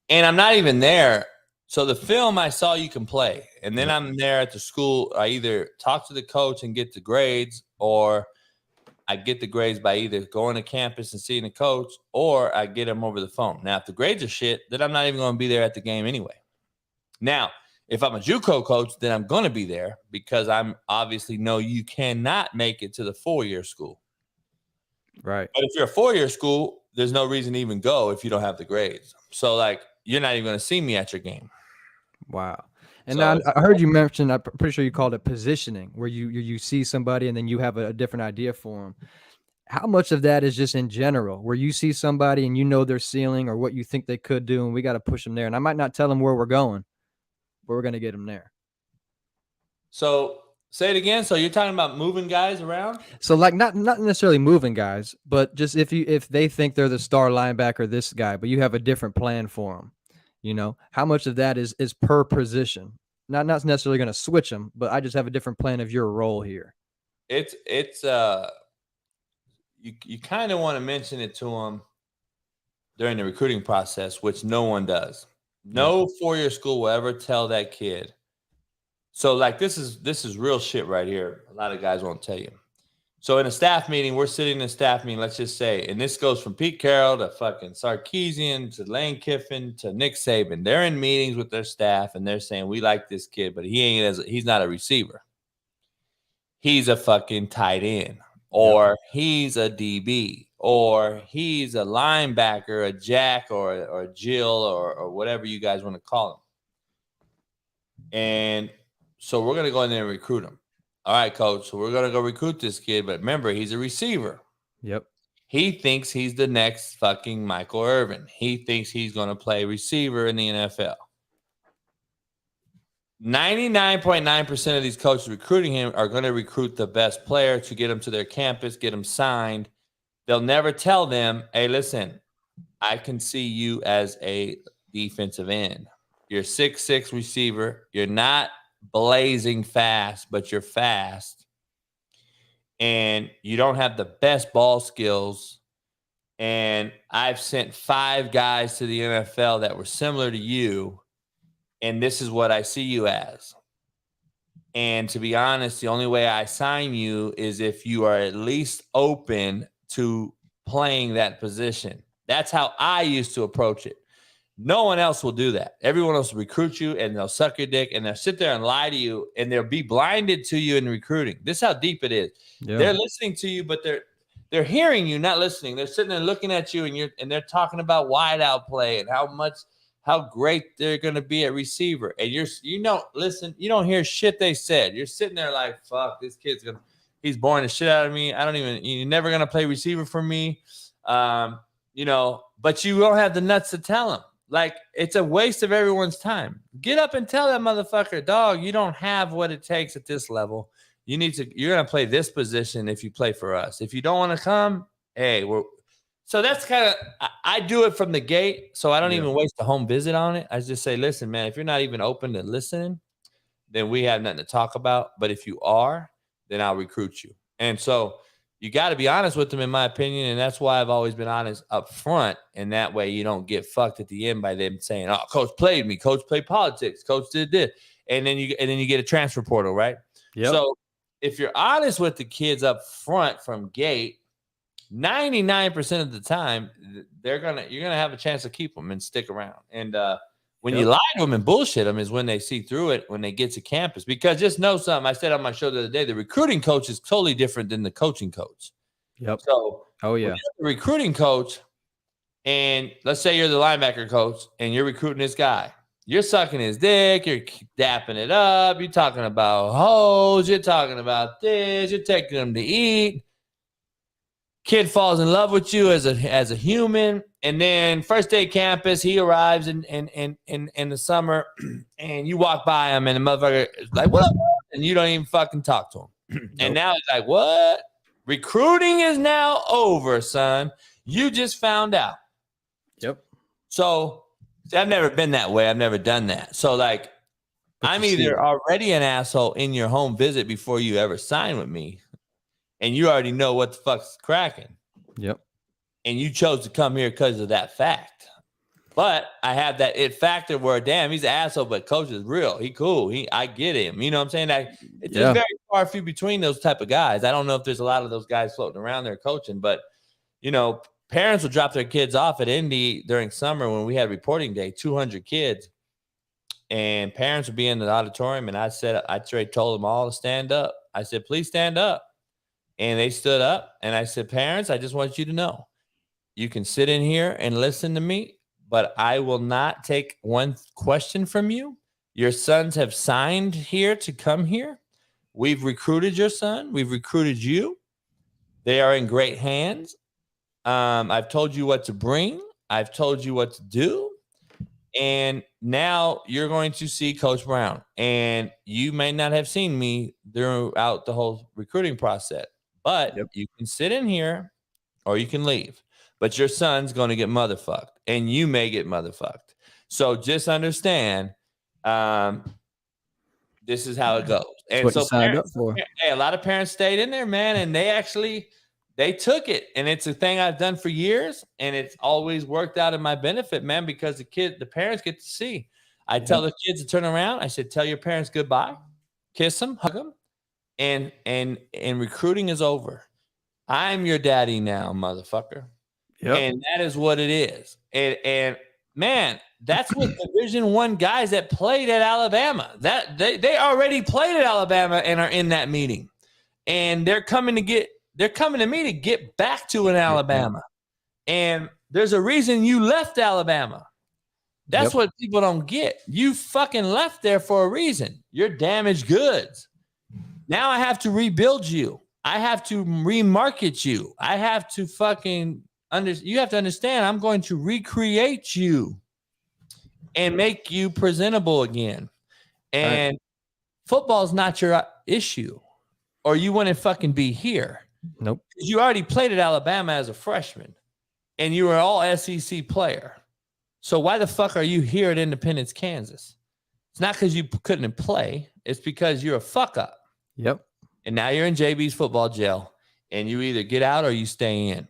And I'm not even there. So the film, I saw you can play. And then I'm there at the school. I either talk to the coach and get the grades, or I get the grades by either going to campus and seeing the coach, or I get them over the phone. Now, if the grades are shit, then I'm not even going to be there at the game anyway. Now, if I'm a JUCO coach, then I'm going to be there, because I'm obviously know you cannot make it to the 4-year school. Right. But if you're a 4-year school, there's no reason to even go if you don't have the grades. So, you're not even going to see me at your game. Wow. And now I heard you mention, I'm pretty sure you called it positioning, where you see somebody and then you have a different idea for them. How much of that is just in general, where you see somebody and you know their ceiling or what you think they could do, and we got to push them there? And I might not tell them where we're going, but we're going to get them there. So say it again. So you're talking about moving guys around? So not necessarily moving guys, but just if they think they're the star linebacker, this guy, but you have a different plan for them. How much of that is per position? Not necessarily going to switch them, but I just have a different plan of your role here. It's you kind of want to mention it to them during the recruiting process, which no one does. No four-year school will ever tell that kid. So like this is real shit right here. A lot of guys won't tell you. So in a staff meeting, we're sitting in a staff meeting, let's just say, and this goes from Pete Carroll to fucking Sarkisian to Lane Kiffin to Nick Saban. They're in meetings with their staff and they're saying, we like this kid, but he's not a receiver. He's a fucking tight end, or he's a DB, or he's a linebacker, a jack, or a Jill, or whatever you guys want to call him. And so we're going to go in there and recruit him. All right, coach. So we're going to go recruit this kid. But remember, he's a receiver. Yep. He thinks he's the next fucking Michael Irvin. He thinks he's going to play receiver in the NFL. 99.9% of these coaches recruiting him are going to recruit the best player to get him to their campus, get him signed. They'll never tell them, hey, listen, I can see you as a defensive end. You're 6'6" receiver. You're not blazing fast, but you're fast. And you don't have the best ball skills. And I've sent 5 guys to the NFL that were similar to you. And this is what I see you as. And to be honest, the only way I sign you is if you are at least open to playing that position. That's how I used to approach it. No one else will do that. Everyone else will recruit you and they'll suck your dick and they'll sit there and lie to you and they'll be blinded to you in recruiting. This is how deep it is. Yeah. They're listening to you, but they're hearing you, not listening. They're sitting there looking at you and they're talking about wideout play and how great they're going to be at receiver. And you don't hear shit they said. You're sitting there like, fuck, this kid's he's boring the shit out of me. You're never going to play receiver for me. But you don't have the nuts to tell him. Like, it's a waste of everyone's time. Get up and tell that motherfucker, dog, you don't have what it takes at this level. You're going to play this position if you play for us. If you don't want to come, hey, so that's kind of, I do it from the gate. So I don't even waste a home visit on it. I just say, listen, man, if you're not even open to listening, then we have nothing to talk about. But if you are, then I'll recruit you. And so you got to be honest with them, in my opinion. And that's why I've always been honest up front. And that way you don't get fucked at the end by them saying, oh, coach played me. Coach played politics. Coach did this. And then you get a transfer portal, right? Yep. So if you're honest with the kids up front from gate, 99% of the time, you're gonna have a chance to keep them and stick around. And when you lie to them and bullshit them is when they see through it, when they get to campus. Because just know something, I said on my show the other day, the recruiting coach is totally different than the coaching coach. Yep. So, when you're the recruiting coach, and let's say you're the linebacker coach, and you're recruiting this guy. You're sucking his dick. You're dapping it up. You're talking about hoes. You're talking about this. You're taking them to eat. Kid falls in love with you as a human, and then first day campus, he arrives in the summer, and you walk by him, and the motherfucker is like, "What up?" And you don't even fucking talk to him. Nope. And now it's like, what? Recruiting is now over, son. You just found out. Yep. So I've never been that way. I've never done that. So like, I'm either already an asshole in your home visit before you ever sign with me. And you already know what the fuck's cracking. Yep. And you chose to come here because of that fact. But I have that it factor where, damn, he's an asshole, but coach is real. He cool. I get him. You know what I'm saying? It's just very far few between those type of guys. I don't know if there's a lot of those guys floating around there coaching, but, parents would drop their kids off at Indy during summer when we had reporting day, 200 kids. And parents would be in the auditorium, and I straight told them all to stand up. I said, please stand up. And they stood up, and I said, parents, I just want you to know, you can sit in here and listen to me, but I will not take one question from you. Your sons have signed here to come here. We've recruited your son. We've recruited you. They are in great hands. I've told you what to bring. I've told you what to do. And now you're going to see Coach Brown. And you may not have seen me throughout the whole recruiting process. But you can sit in here or you can leave. But your son's going to get motherfucked. And you may get motherfucked. So just understand, this is how it goes. And so a lot of parents stayed in there, man. And they actually they took it, and it's a thing I've done for years, and it's always worked out in my benefit, man, because the parents get to see. I tell the kids to turn around. I said, tell your parents goodbye, kiss them, hug them, and recruiting is over. I'm your daddy now, motherfucker. Yep. And that is what it is. And man, that's what Division I guys that played at Alabama, that they already played at Alabama and are in that meeting. And they're coming to me to get back to an Alabama. And there's a reason you left Alabama. That's what people don't get. You fucking left there for a reason. You're damaged goods. Now I have to rebuild you. I have to remarket you. I have to fucking you have to understand, I'm going to recreate you and make you presentable again. And football's not your issue, or you wouldn't fucking be here. Nope. You already played at Alabama as a freshman, and you were an all SEC player. So why the fuck are you here at Independence, Kansas? It's not because you couldn't play. It's because you're a fuck up. Yep. And now you're in JB's football jail, and you either get out or you stay in.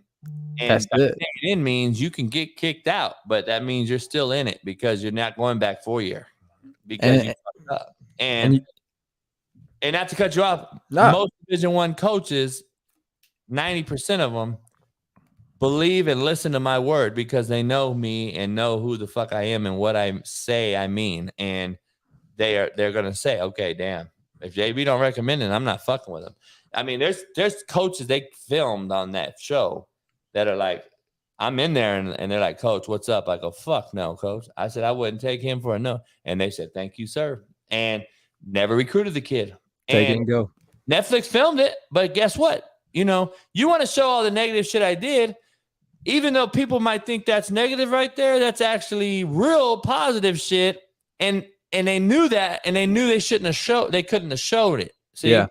And staying in means you can get kicked out, but that means you're still in it because you're not going back for a year because you fucked up. And not to cut you off, most Division I coaches, 90% of them believe and listen to my word because they know me and know who the fuck I am and what I say I mean. And they're gonna say, okay, damn, if JB don't recommend it, I'm not fucking with him. I mean, there's coaches they filmed on that show that are like, I'm in there and they're like, Coach, what's up? I go, fuck no, Coach. I said, I wouldn't take him for a no. And they said, thank you, sir. And never recruited the kid. Take it and go. Netflix filmed it, but guess what? You know, you want to show all the negative shit I did, even though people might think that's negative right there, that's actually real positive shit. And they knew that, and they knew they couldn't have showed it. See? Yeah.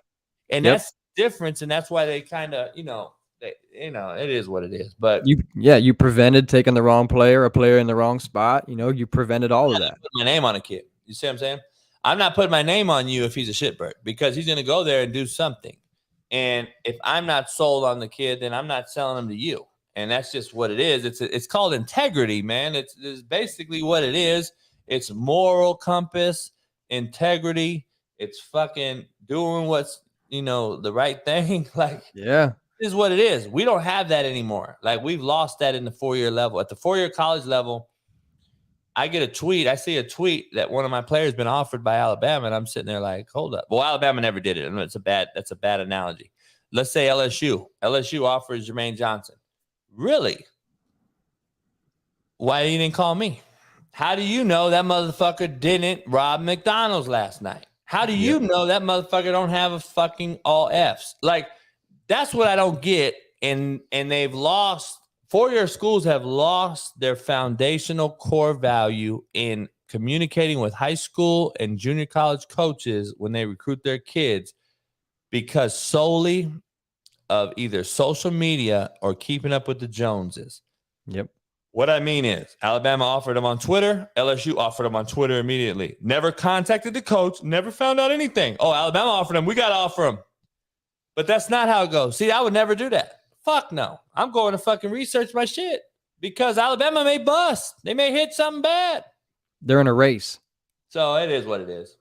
And that's the difference, and that's why they kind of, it is what it is. But you prevented taking the wrong player, a player in the wrong spot. You prevented all of that. Put my name on a kid. You see what I'm saying? I'm not putting my name on you if he's a shitbird, because he's going to go there and do something. And if I'm not sold on the kid, then I'm not selling him to you. And that's just what it is. It's called integrity, man. It's basically what it is. It's moral compass, integrity. It's fucking doing what's, the right thing. Like, yeah. Is what it is. We don't have that anymore. Like, we've lost that in the 4-year level. At the 4-year college level, I see a tweet that one of my players been offered by Alabama, and I'm sitting there like, hold up. Well, Alabama never did it. I know that's a bad analogy. Let's say LSU. LSU offers Jermaine Johnson. Really? Why you didn't call me? How do you know that motherfucker didn't rob McDonald's last night? How do you know that motherfucker don't have a fucking all Fs? Like, that's what I don't get. And they've lost, 4-year schools have lost their foundational core value in communicating with high school and junior college coaches when they recruit their kids, because solely of either social media or keeping up with the Joneses. Yep. What I mean is, Alabama offered them on Twitter. LSU offered them on Twitter immediately. Never contacted the coach. Never found out anything. Oh, Alabama offered him. We got to offer him. But that's not how it goes. See, I would never do that. Fuck no. I'm going to fucking research my shit, because Alabama may bust. They may hit something bad. They're in a race. So it is what it is.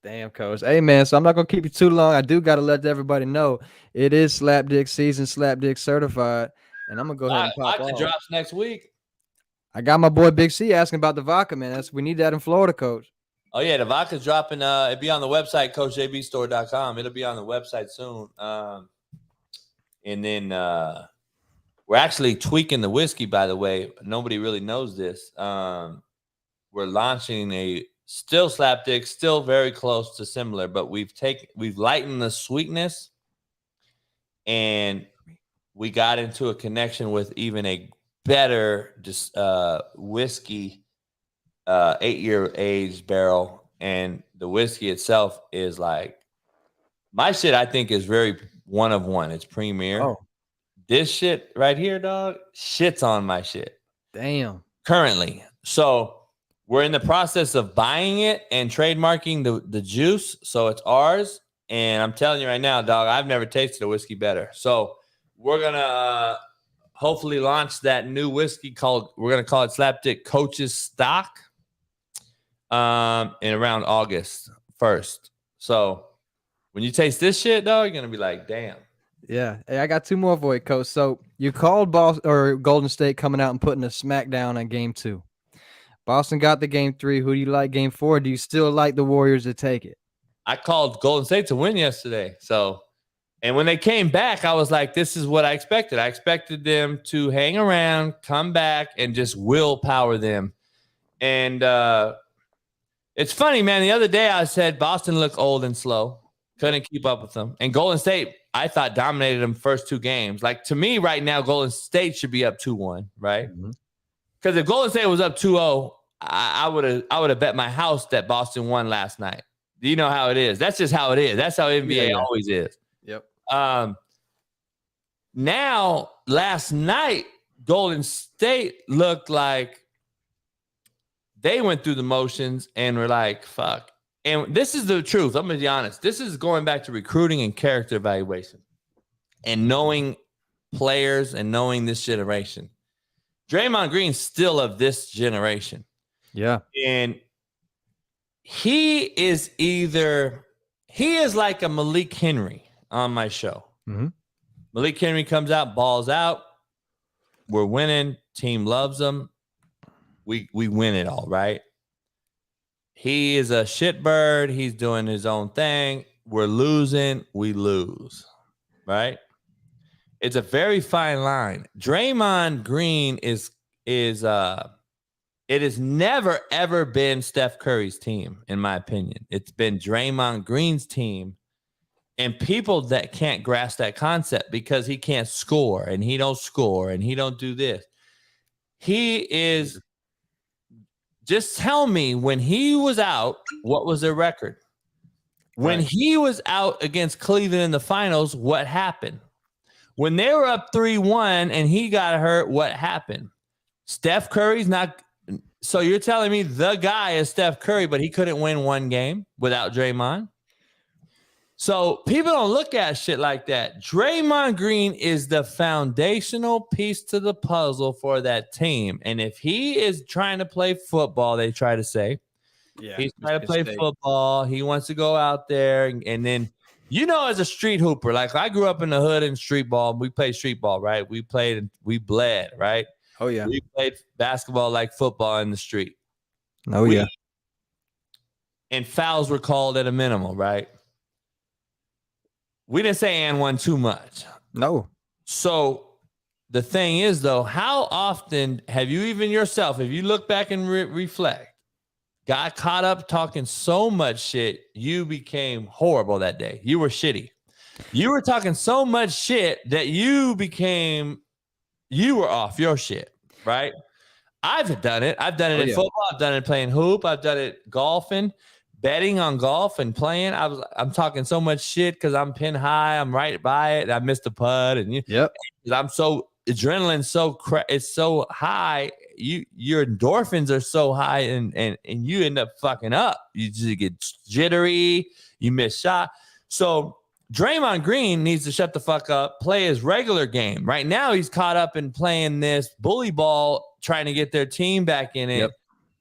Damn, Coach. Hey, man, so I'm not going to keep you too long. I do got to let everybody know it is SlapDick season, SlapDick certified. And I'm going to go ahead and pop vodka off. Drops next week. I got my boy Big C asking about the vodka, man. We need that in Florida, Coach. Oh, yeah, the vodka's dropping. It'll be on the website, CoachJBStore.com. It'll be on the website soon. And then we're actually tweaking the whiskey, by the way. Nobody really knows this. We're launching a still SlapDick, still very close to similar, but we've lightened the sweetness, and we got into a connection with even a better whiskey. 8-year aged barrel, and the whiskey itself is like, my shit I think is very one of one. It's premier. Oh. This shit right here, dog, shit's on my shit. Damn. Currently. So we're in the process of buying it and trademarking the juice, so it's ours. And I'm telling you right now, dog, I've never tasted a whiskey better. So we're gonna hopefully launch that new whiskey we're gonna call it SlapDick Coach's Stock in around August 1st. So when you taste this shit, though, you're gonna be like, damn. Yeah. Hey, I got two more for you, Coach. So you called Golden State coming out and putting a smackdown on game 2. Boston got the game 3. Who do you like game 4? Do you still like the Warriors to take it? I called Golden State to win yesterday. And when they came back, I was like, this is what I expected. I expected them to hang around, come back, and just willpower them. And it's funny, man. The other day I said Boston looked old and slow. Couldn't keep up with them. And Golden State, I thought, dominated them first 2 games. Like, to me right now, Golden State should be up 2-1, right? Because if Golden State was up 2-0, I would have bet my house that Boston won last night. Do you know how it is? That's just how it is. That's how NBA always is. Yep. Now, last night, Golden State looked like they went through the motions and were like, fuck. And this is the truth. I'm going to be honest. This is going back to recruiting and character evaluation and knowing players and knowing this generation. Draymond Green's still of this generation. Yeah. And he is like a Malik Henry on my show. Malik Henry comes out, balls out. We're winning. Team loves him. We win it all, right? He is a shitbird. He's doing his own thing. We're losing. We lose, right? It's a very fine line. Draymond Green it has never, ever been Steph Curry's team, in my opinion. It's been Draymond Green's team. And people that can't grasp that concept because he can't score and he don't score and he don't do this. He is... Just tell me, when he was out, what was their record? When he was out against Cleveland in the finals, what happened? When they were up 3-1 and he got hurt, what happened? Steph Curry's not... So you're telling me the guy is Steph Curry, but he couldn't win one game without Draymond? So people don't look at shit like that. Draymond Green is the foundational piece to the puzzle for that team. And if he is trying to play football, they try to say, he's trying to play football. He wants to go out there. And then, as a street hooper, like I grew up in the hood in street ball. We played street ball, right? We played and we bled, right? Oh, yeah. We played basketball like football in the street. Oh, yeah. And fouls were called at a minimum, right? We didn't say and one too much. No. So the thing is, though, how often have you even yourself, if you look back and reflect, got caught up talking so much shit, you became horrible that day. You were shitty. You were talking so much shit that you were off your shit, right? I've done it. I've done it in football. I've done it playing hoop. I've done it golfing. Betting on golf and playing, I'm talking so much shit because I'm pin high. I'm right by it. I missed the putt, and I'm so adrenaline it's so high. Your endorphins are so high, and you end up fucking up. You just get jittery. You miss shot. So Draymond Green needs to shut the fuck up, play his regular game. Right now, he's caught up in playing this bully ball, trying to get their team back in it. Yep.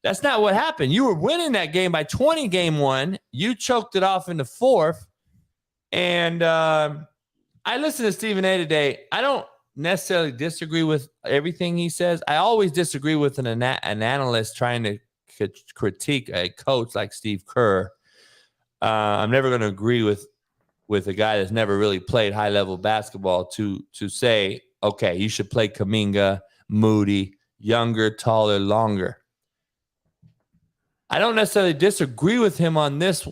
That's not what happened. You were winning that game by 20 game 1. You choked it off in the 4th. And I listened to Stephen A today. I don't necessarily disagree with everything he says. I always disagree with an analyst trying to critique a coach like Steve Kerr. I'm never going to agree with a guy that's never really played high-level basketball to say, okay, you should play Kuminga, Moody, younger, taller, longer. I don't necessarily disagree with him on this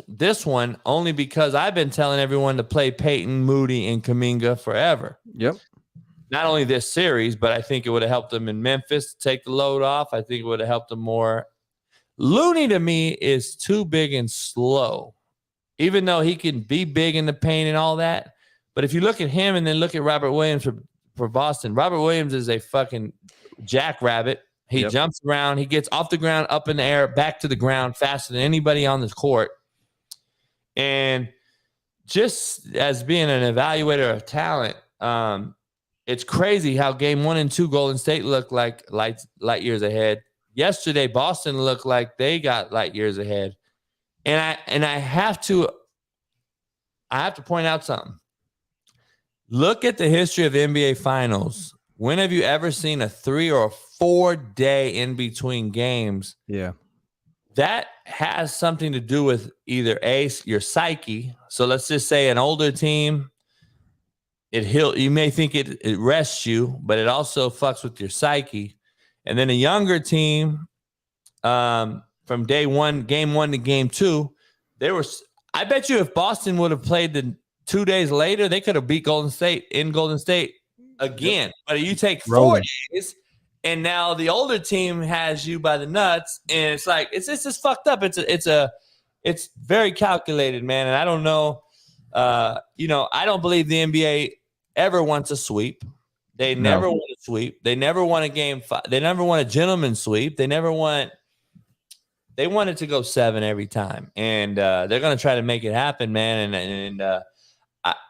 one, only because I've been telling everyone to play Peyton, Moody, and Kuminga forever. Yep. Not only this series, but I think it would have helped them in Memphis to take the load off. I think it would have helped them more. Looney, to me, is too big and slow, even though he can be big in the paint and all that. But if you look at him and then look at Robert Williams for Boston, Robert Williams is a fucking jackrabbit. He jumps around. He gets off the ground, up in the air, back to the ground faster than anybody on this court. And just as being an evaluator of talent, it's crazy how game 1 and 2 Golden State look like light years ahead. Yesterday, Boston looked like they got light years ahead. And I have to point out something. Look at the history of the NBA Finals. When have you ever seen a 3 or 4 day in between games? Yeah. That has something to do with either your psyche. So let's just say an older team, you may think it rests you, but it also fucks with your psyche. And then a younger team, from game 1 to game 2, I bet you if Boston would have played the 2 days later, they could have beat Golden State in Golden State again. Yep. But you take 4 days, and now the older team has you by the nuts, and it's like it's just fucked up. It's very calculated, man. And I don't know. I don't believe the NBA ever wants a sweep. They never want a sweep. They never want a game 5. They never want a gentleman's sweep. They want it to go 7 every time, and they're going to try to make it happen, man. And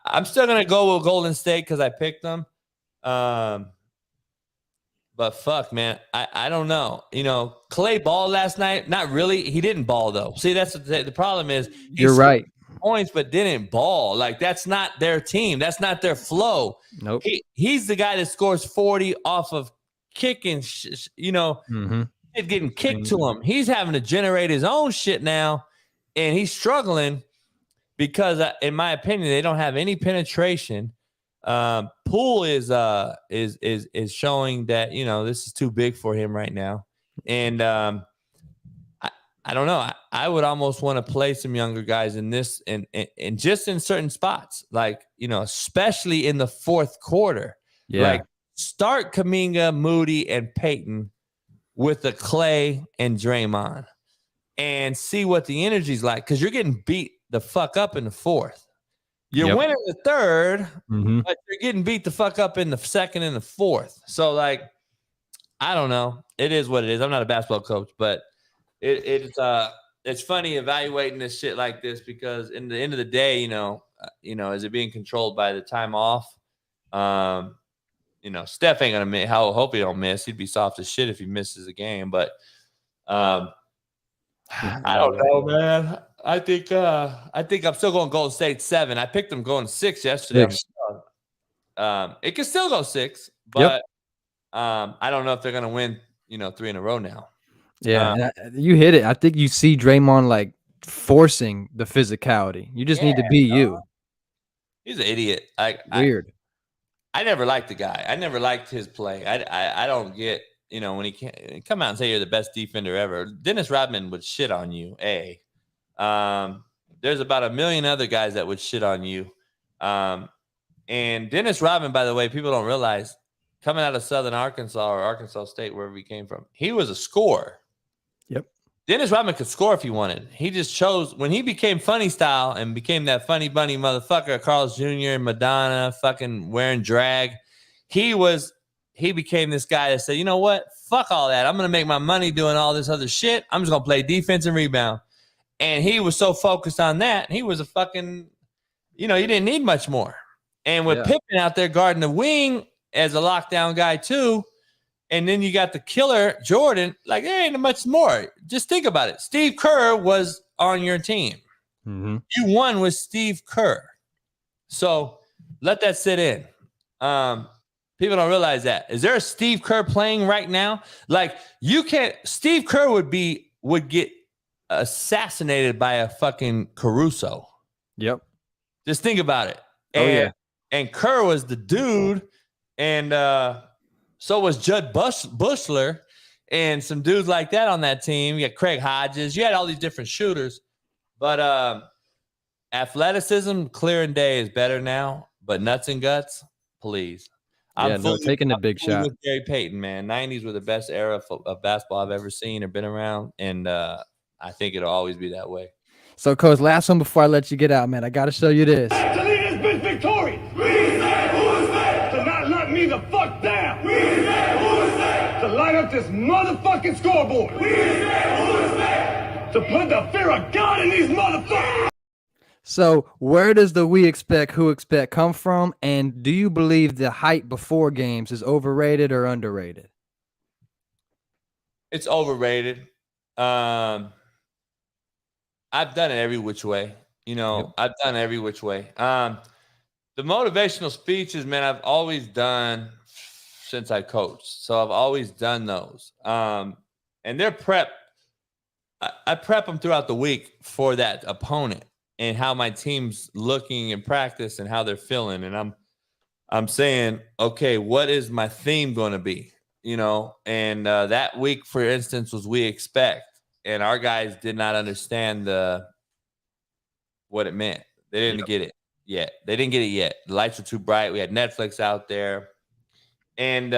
I'm still going to go with Golden State because I picked them. But fuck, man, I don't know. Clay balled last night. Not really. He didn't ball though. See, that's the problem is you're right. Points, but didn't ball. Like that's not their team. That's not their flow. Nope. He's the guy that scores 40 off of kicking. Getting kicked to him. He's having to generate his own shit now, and he's struggling because, in my opinion, they don't have any penetration. Poole is showing that this is too big for him right now, and I don't know. I would almost want to play some younger guys in this, and just in certain spots, like especially in the fourth quarter. Yeah, like start Kuminga, Moody, and Peyton with the Clay and Draymond, and see what the energy's like, because you're getting beat the fuck up in the fourth. You're winning the third, but you're getting beat the fuck up in the second and the fourth. So, like, I don't know. It is what it is. I'm not a basketball coach, but it's funny evaluating this shit like this, because in the end of the day, is it being controlled by the time off? Steph ain't gonna miss. I hope he don't miss. He'd be soft as shit if he misses a game. But I don't know, man. I think I'm still going Golden State 7. I picked them going 6 yesterday. 6. It can still go 6, but I don't know if they're gonna win. 3 in a row now. Yeah, you hit it. I think you see Draymond like forcing the physicality. You just need to be you. He's an idiot. Weird. I never liked the guy. I never liked his play. I don't get, when he can't come out and say you're the best defender ever. Dennis Rodman would shit on you. There's about a million other guys that would shit on you. And Dennis Rodman, by the way, people don't realize, coming out of Southern Arkansas or Arkansas State, wherever he came from, he was a scorer. Yep. Dennis Rodman could score if he wanted. He just chose, when he became funny style and became that funny bunny motherfucker, Carl's Jr. and Madonna, fucking wearing drag, he became this guy that said, you know what? Fuck all that. I'm going to make my money doing all this other shit. I'm just going to play defense and rebound. And he was so focused on that. He was a fucking, he didn't need much more. And with Pippen out there guarding the wing as a lockdown guy too, and then you got the killer Jordan, like there ain't much more. Just think about it. Steve Kerr was on your team. You won with Steve Kerr. So let that sit in. People don't realize that. Is there a Steve Kerr playing right now? Like Steve Kerr would get assassinated by a fucking Caruso. Yep. Just think about it. And Kerr was the dude, and so was Judd Bushler and some dudes like that on that team. You got Craig Hodges. You had all these different shooters. But athleticism, clear and day, is better now. But nuts and guts, please. I'm taking a big shot. With Gary Payton, man. 90s were the best era of basketball I've ever seen or been around. And I think it'll always be that way. So, Coach, last one before I let you get out, man. I got to show you this. To lead this bitch victorious. We say who is next. To not knock me the fuck down. We say who is next. To light up this motherfucking scoreboard. We say who is next. To put the fear of God in these motherfuckers. So where does the we expect, who expect come from? And do you believe the hype before games is overrated or underrated? It's overrated. I've done it every which way. I've done it every which way. The motivational speeches, man, I've always done since I coached. So I've always done those. And they're prep. I prep them throughout the week for that opponent and how my team's looking in practice and how they're feeling. And I'm saying, okay, what is my theme going to be? And that week, for instance, was we expect. And our guys did not understand what it meant. They didn't get it yet. They didn't get it yet. The lights were too bright. We had Netflix out there. And,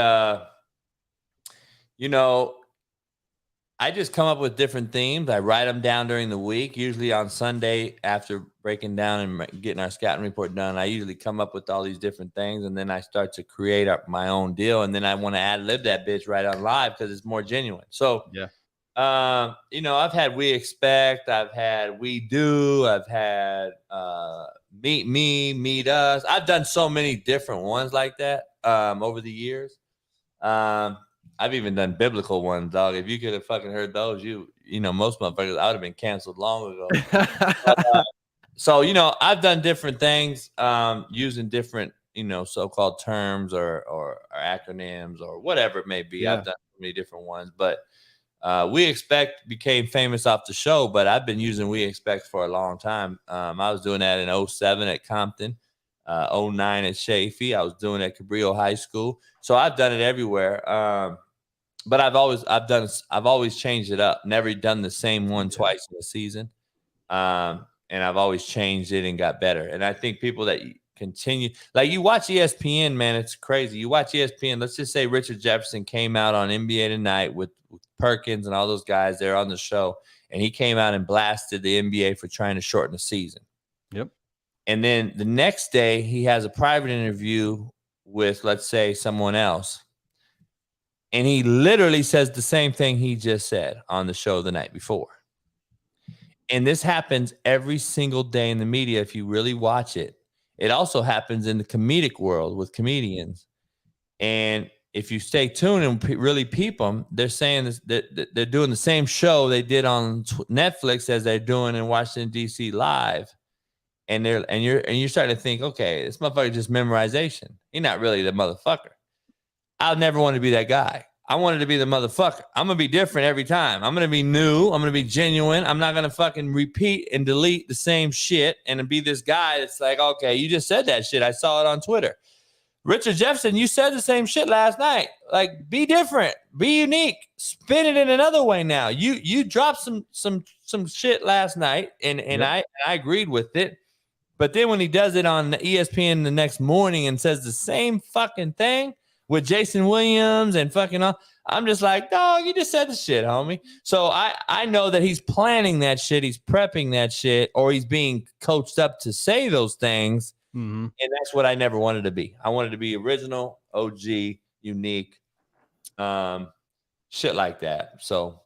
I just come up with different themes. I write them down during the week, usually on Sunday after breaking down and getting our scouting report done. I usually come up with all these different things, and then I start to create my own deal. And then I want to ad-lib that bitch right on live because it's more genuine. So, I've had We Expect. I've had We Do. I've had Meet Me, Meet Us. I've done so many different ones like that over the years. I've even done biblical ones, dog. If you could have fucking heard those, most motherfuckers, I would have been canceled long ago. So, I've done different things using different, so-called terms or acronyms or whatever it may be. Yeah. I've done so many different ones, but We Expect became famous off the show, but I've been using We Expect for a long time. I was doing that in 2007 at Compton, 2009 at Shady. I was doing it at Cabrillo High School. So I've done it everywhere. But I've always changed it up. Never done the same one twice in a season. And I've always changed it and got better. And I think people that continue, like you watch ESPN, man, it's crazy. You watch ESPN. Let's just say Richard Jefferson came out on NBA Tonight with Perkins and all those guys there on the show, and he came out and blasted the NBA for trying to shorten the season. Yep. And then the next day, he has a private interview with, let's say, someone else. And he literally says the same thing he just said on the show the night before. And this happens every single day in the media if you really watch it. It also happens in the comedic world with comedians. And if you stay tuned and really peep them, they're saying this, that they're doing the same show they did on Netflix as they're doing in Washington, D.C. live. And you're starting to think, okay, this motherfucker just memorization. He's not really the motherfucker. I never want to be that guy. I wanted to be the motherfucker. I'm going to be different every time. I'm going to be new. I'm going to be genuine. I'm not going to fucking repeat and delete the same shit and be this guy that's like, okay, you just said that shit. I saw it on Twitter. Richard Jefferson, you said the same shit last night. Like, be different. Be unique. Spin it in another way now. You dropped some shit last night, and I agreed with it. But then when he does it on ESPN the next morning and says the same fucking thing with Jason Williams and fucking all, I'm just like, dog, you just said the shit, homie. So I know that he's planning that shit. He's prepping that shit, or he's being coached up to say those things. Mm-hmm. And that's what I never wanted to be. I wanted to be original, OG, unique, shit like that. So,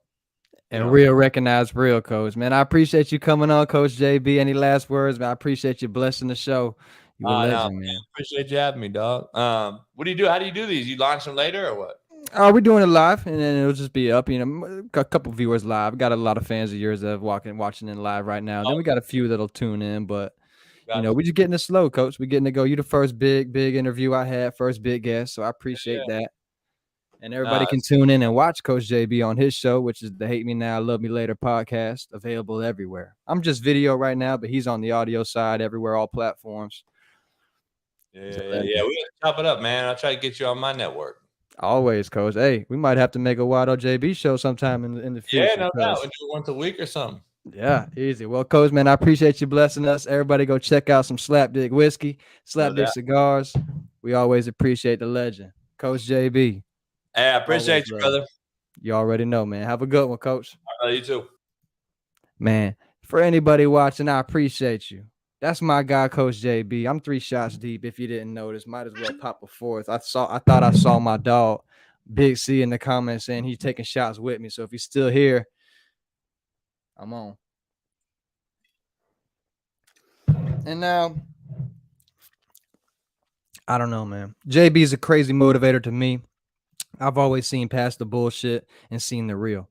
and real, recognized real, Coach. Man, I appreciate you coming on, Coach JB. Any last words, man? I appreciate you blessing the show. You're a legend, man. Appreciate you having me, dog. What do you do? How do you do these? You launch them later or what? We're doing it live, and then it'll just be up. A couple viewers live. Got a lot of fans of yours that are watching in live right now. Then we got a few that'll tune in, but we're just getting it slow, Coach. We're getting to go. You're the first big interview I had, first big guest, so I appreciate that. And everybody can tune in and watch Coach JB on his show, which is the Hate Me Now, Love Me Later podcast, available everywhere. I'm just video right now, but he's on the audio side everywhere, all platforms. Yeah. We gotta chop it up, man. I'll try to get you on my network. Always, Coach. Hey, we might have to make a Wydoe JB show sometime in the future. Yeah, no doubt. We'll do it once a week or something. Yeah, easy. Well, Coach, man, I appreciate you blessing us. Everybody go check out some SlapDick whiskey, SlapDick cigars. We always appreciate the legend. Coach JB. Hey, I appreciate you, brother. You already know, man. Have a good one, Coach. All right, you too. Man, for anybody watching, I appreciate you. That's my guy, Coach JB. I'm 3 shots deep. If you didn't notice, might as well pop a fourth. I thought I saw my dog, Big C, in the comments saying he's taking shots with me. So if he's still here, I'm on. And now, I don't know, man. JB is a crazy motivator to me. I've always seen past the bullshit and seen the real.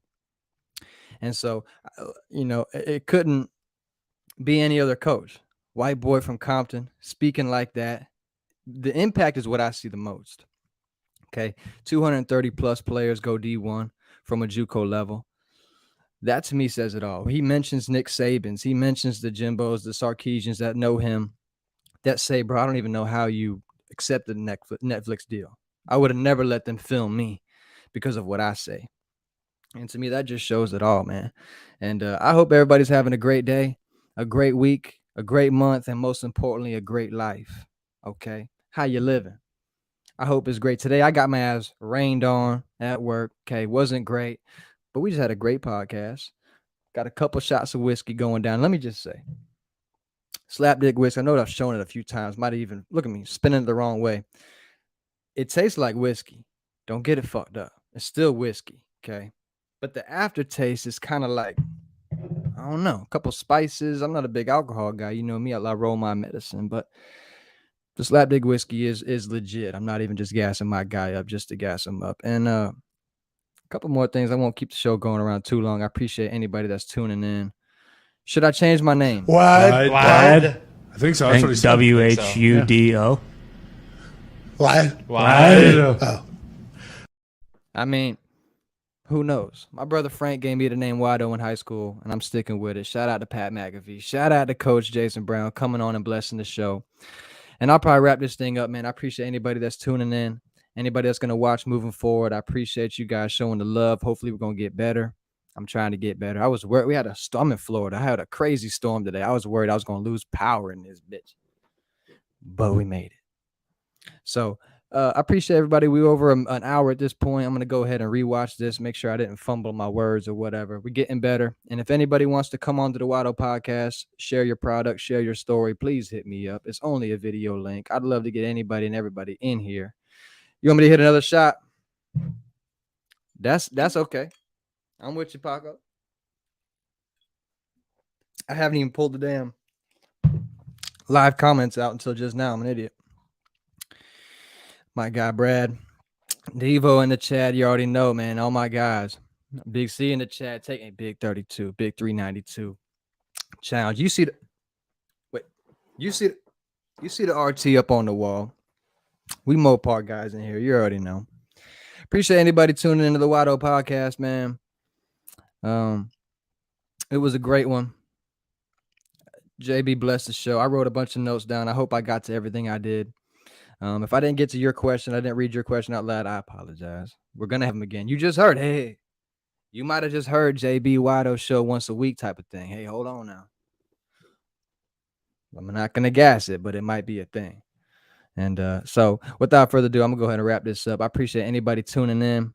And so, it couldn't be any other coach. White boy from Compton, speaking like that. The impact is what I see the most. Okay. 230 plus players go D1 from a JUCO level. That to me says it all. He mentions Nick Sabans. He mentions the Jimbos, the Sarkeesians that know him, that say, bro, I don't even know how you accepted the Netflix deal. I would have never let them film me because of what I say. And to me, that just shows it all, man. And I hope everybody's having a great day, a great week, a great month, and most importantly, a great life. Okay. How you living? I hope it's great. Today, I got my ass rained on at work. Okay. Wasn't great, but we just had a great podcast. Got a couple shots of whiskey going down. Let me just say, SlapDick whiskey. I know I've shown it a few times. Might even, look at me, spinning it the wrong way. It tastes like whiskey. Don't get it fucked up. It's still whiskey. Okay. But the aftertaste is kind of like, I don't know, a couple spices. I'm not a big alcohol guy. You know me, I roll my medicine. But the SlapDick whiskey is legit. I'm not even just gassing my guy up just to gas him up. And a couple more things. I won't keep the show going around too long. I appreciate anybody that's tuning in. Should I change my name? What? I think so. That's what he said. WHUDO. What? Oh. I mean, who knows? My brother Frank gave me the name Wydoe in high school, and I'm sticking with it. Shout out to Pat McAfee. Shout out to Coach Jason Brown coming on and blessing the show. And I'll probably wrap this thing up, man. I appreciate anybody that's tuning in, anybody that's going to watch moving forward. I appreciate you guys showing the love. Hopefully, we're going to get better. I'm trying to get better. I was worried. We had a storm in Florida. I had a crazy storm today. I was worried I was going to lose power in this bitch, but we made it. So, I appreciate everybody. We're over an hour at this point. I'm going to go ahead and rewatch this, make sure I didn't fumble my words or whatever. We're getting better. And if anybody wants to come on to the Wydoe podcast, share your product, share your story, please hit me up. It's only a video link. I'd love to get anybody and everybody in here. You want me to hit another shot? That's okay. I'm with you, Paco. I haven't even pulled the damn live comments out until just now. I'm an idiot. My guy, Brad. Devo in the chat. You already know, man. All my guys. Big C in the chat. Taking big 32. Big 392. Challenge. You see the RT up on the wall. We Mopar guys in here. You already know. Appreciate anybody tuning into the Wydoe podcast, man. It was a great one. JB blessed the show. I wrote a bunch of notes down. I hope I got to everything I did. If I didn't get to your question, I didn't read your question out loud, I apologize. We're going to have them again. You just heard, hey, you might have just heard JB Wydoe show once a week type of thing. Hey, hold on now. I'm not going to gas it, but it might be a thing. And so without further ado, I'm going to go ahead and wrap this up. I appreciate anybody tuning in.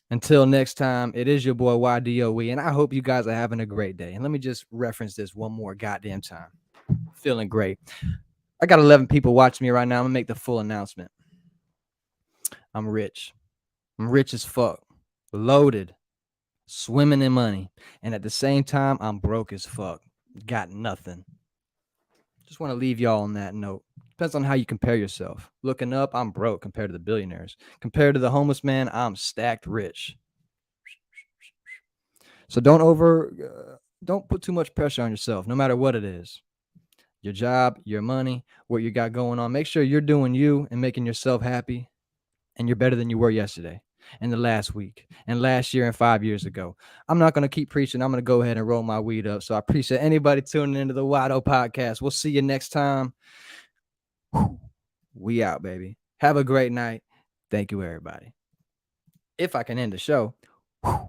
Until next time, it is your boy Wydoe, and I hope you guys are having a great day. And let me just reference this one more goddamn time. Feeling great. I got 11 people watching me right now. I'm going to make the full announcement. I'm rich. I'm rich as fuck. Loaded. Swimming in money. And at the same time, I'm broke as fuck. Got nothing. Just want to leave y'all on that note. Depends on how you compare yourself. Looking up, I'm broke compared to the billionaires. Compared to the homeless man, I'm stacked rich. So don't put too much pressure on yourself, no matter what it is. Your job, your money, what you got going on. Make sure you're doing you and making yourself happy, and you're better than you were yesterday and the last week and last year and 5 years ago. I'm not going to keep preaching. I'm going to go ahead and roll my weed up. So I appreciate anybody tuning into the Wydoe podcast. We'll see you next time. We out, baby. Have a great night. Thank you, everybody. If I can end the show,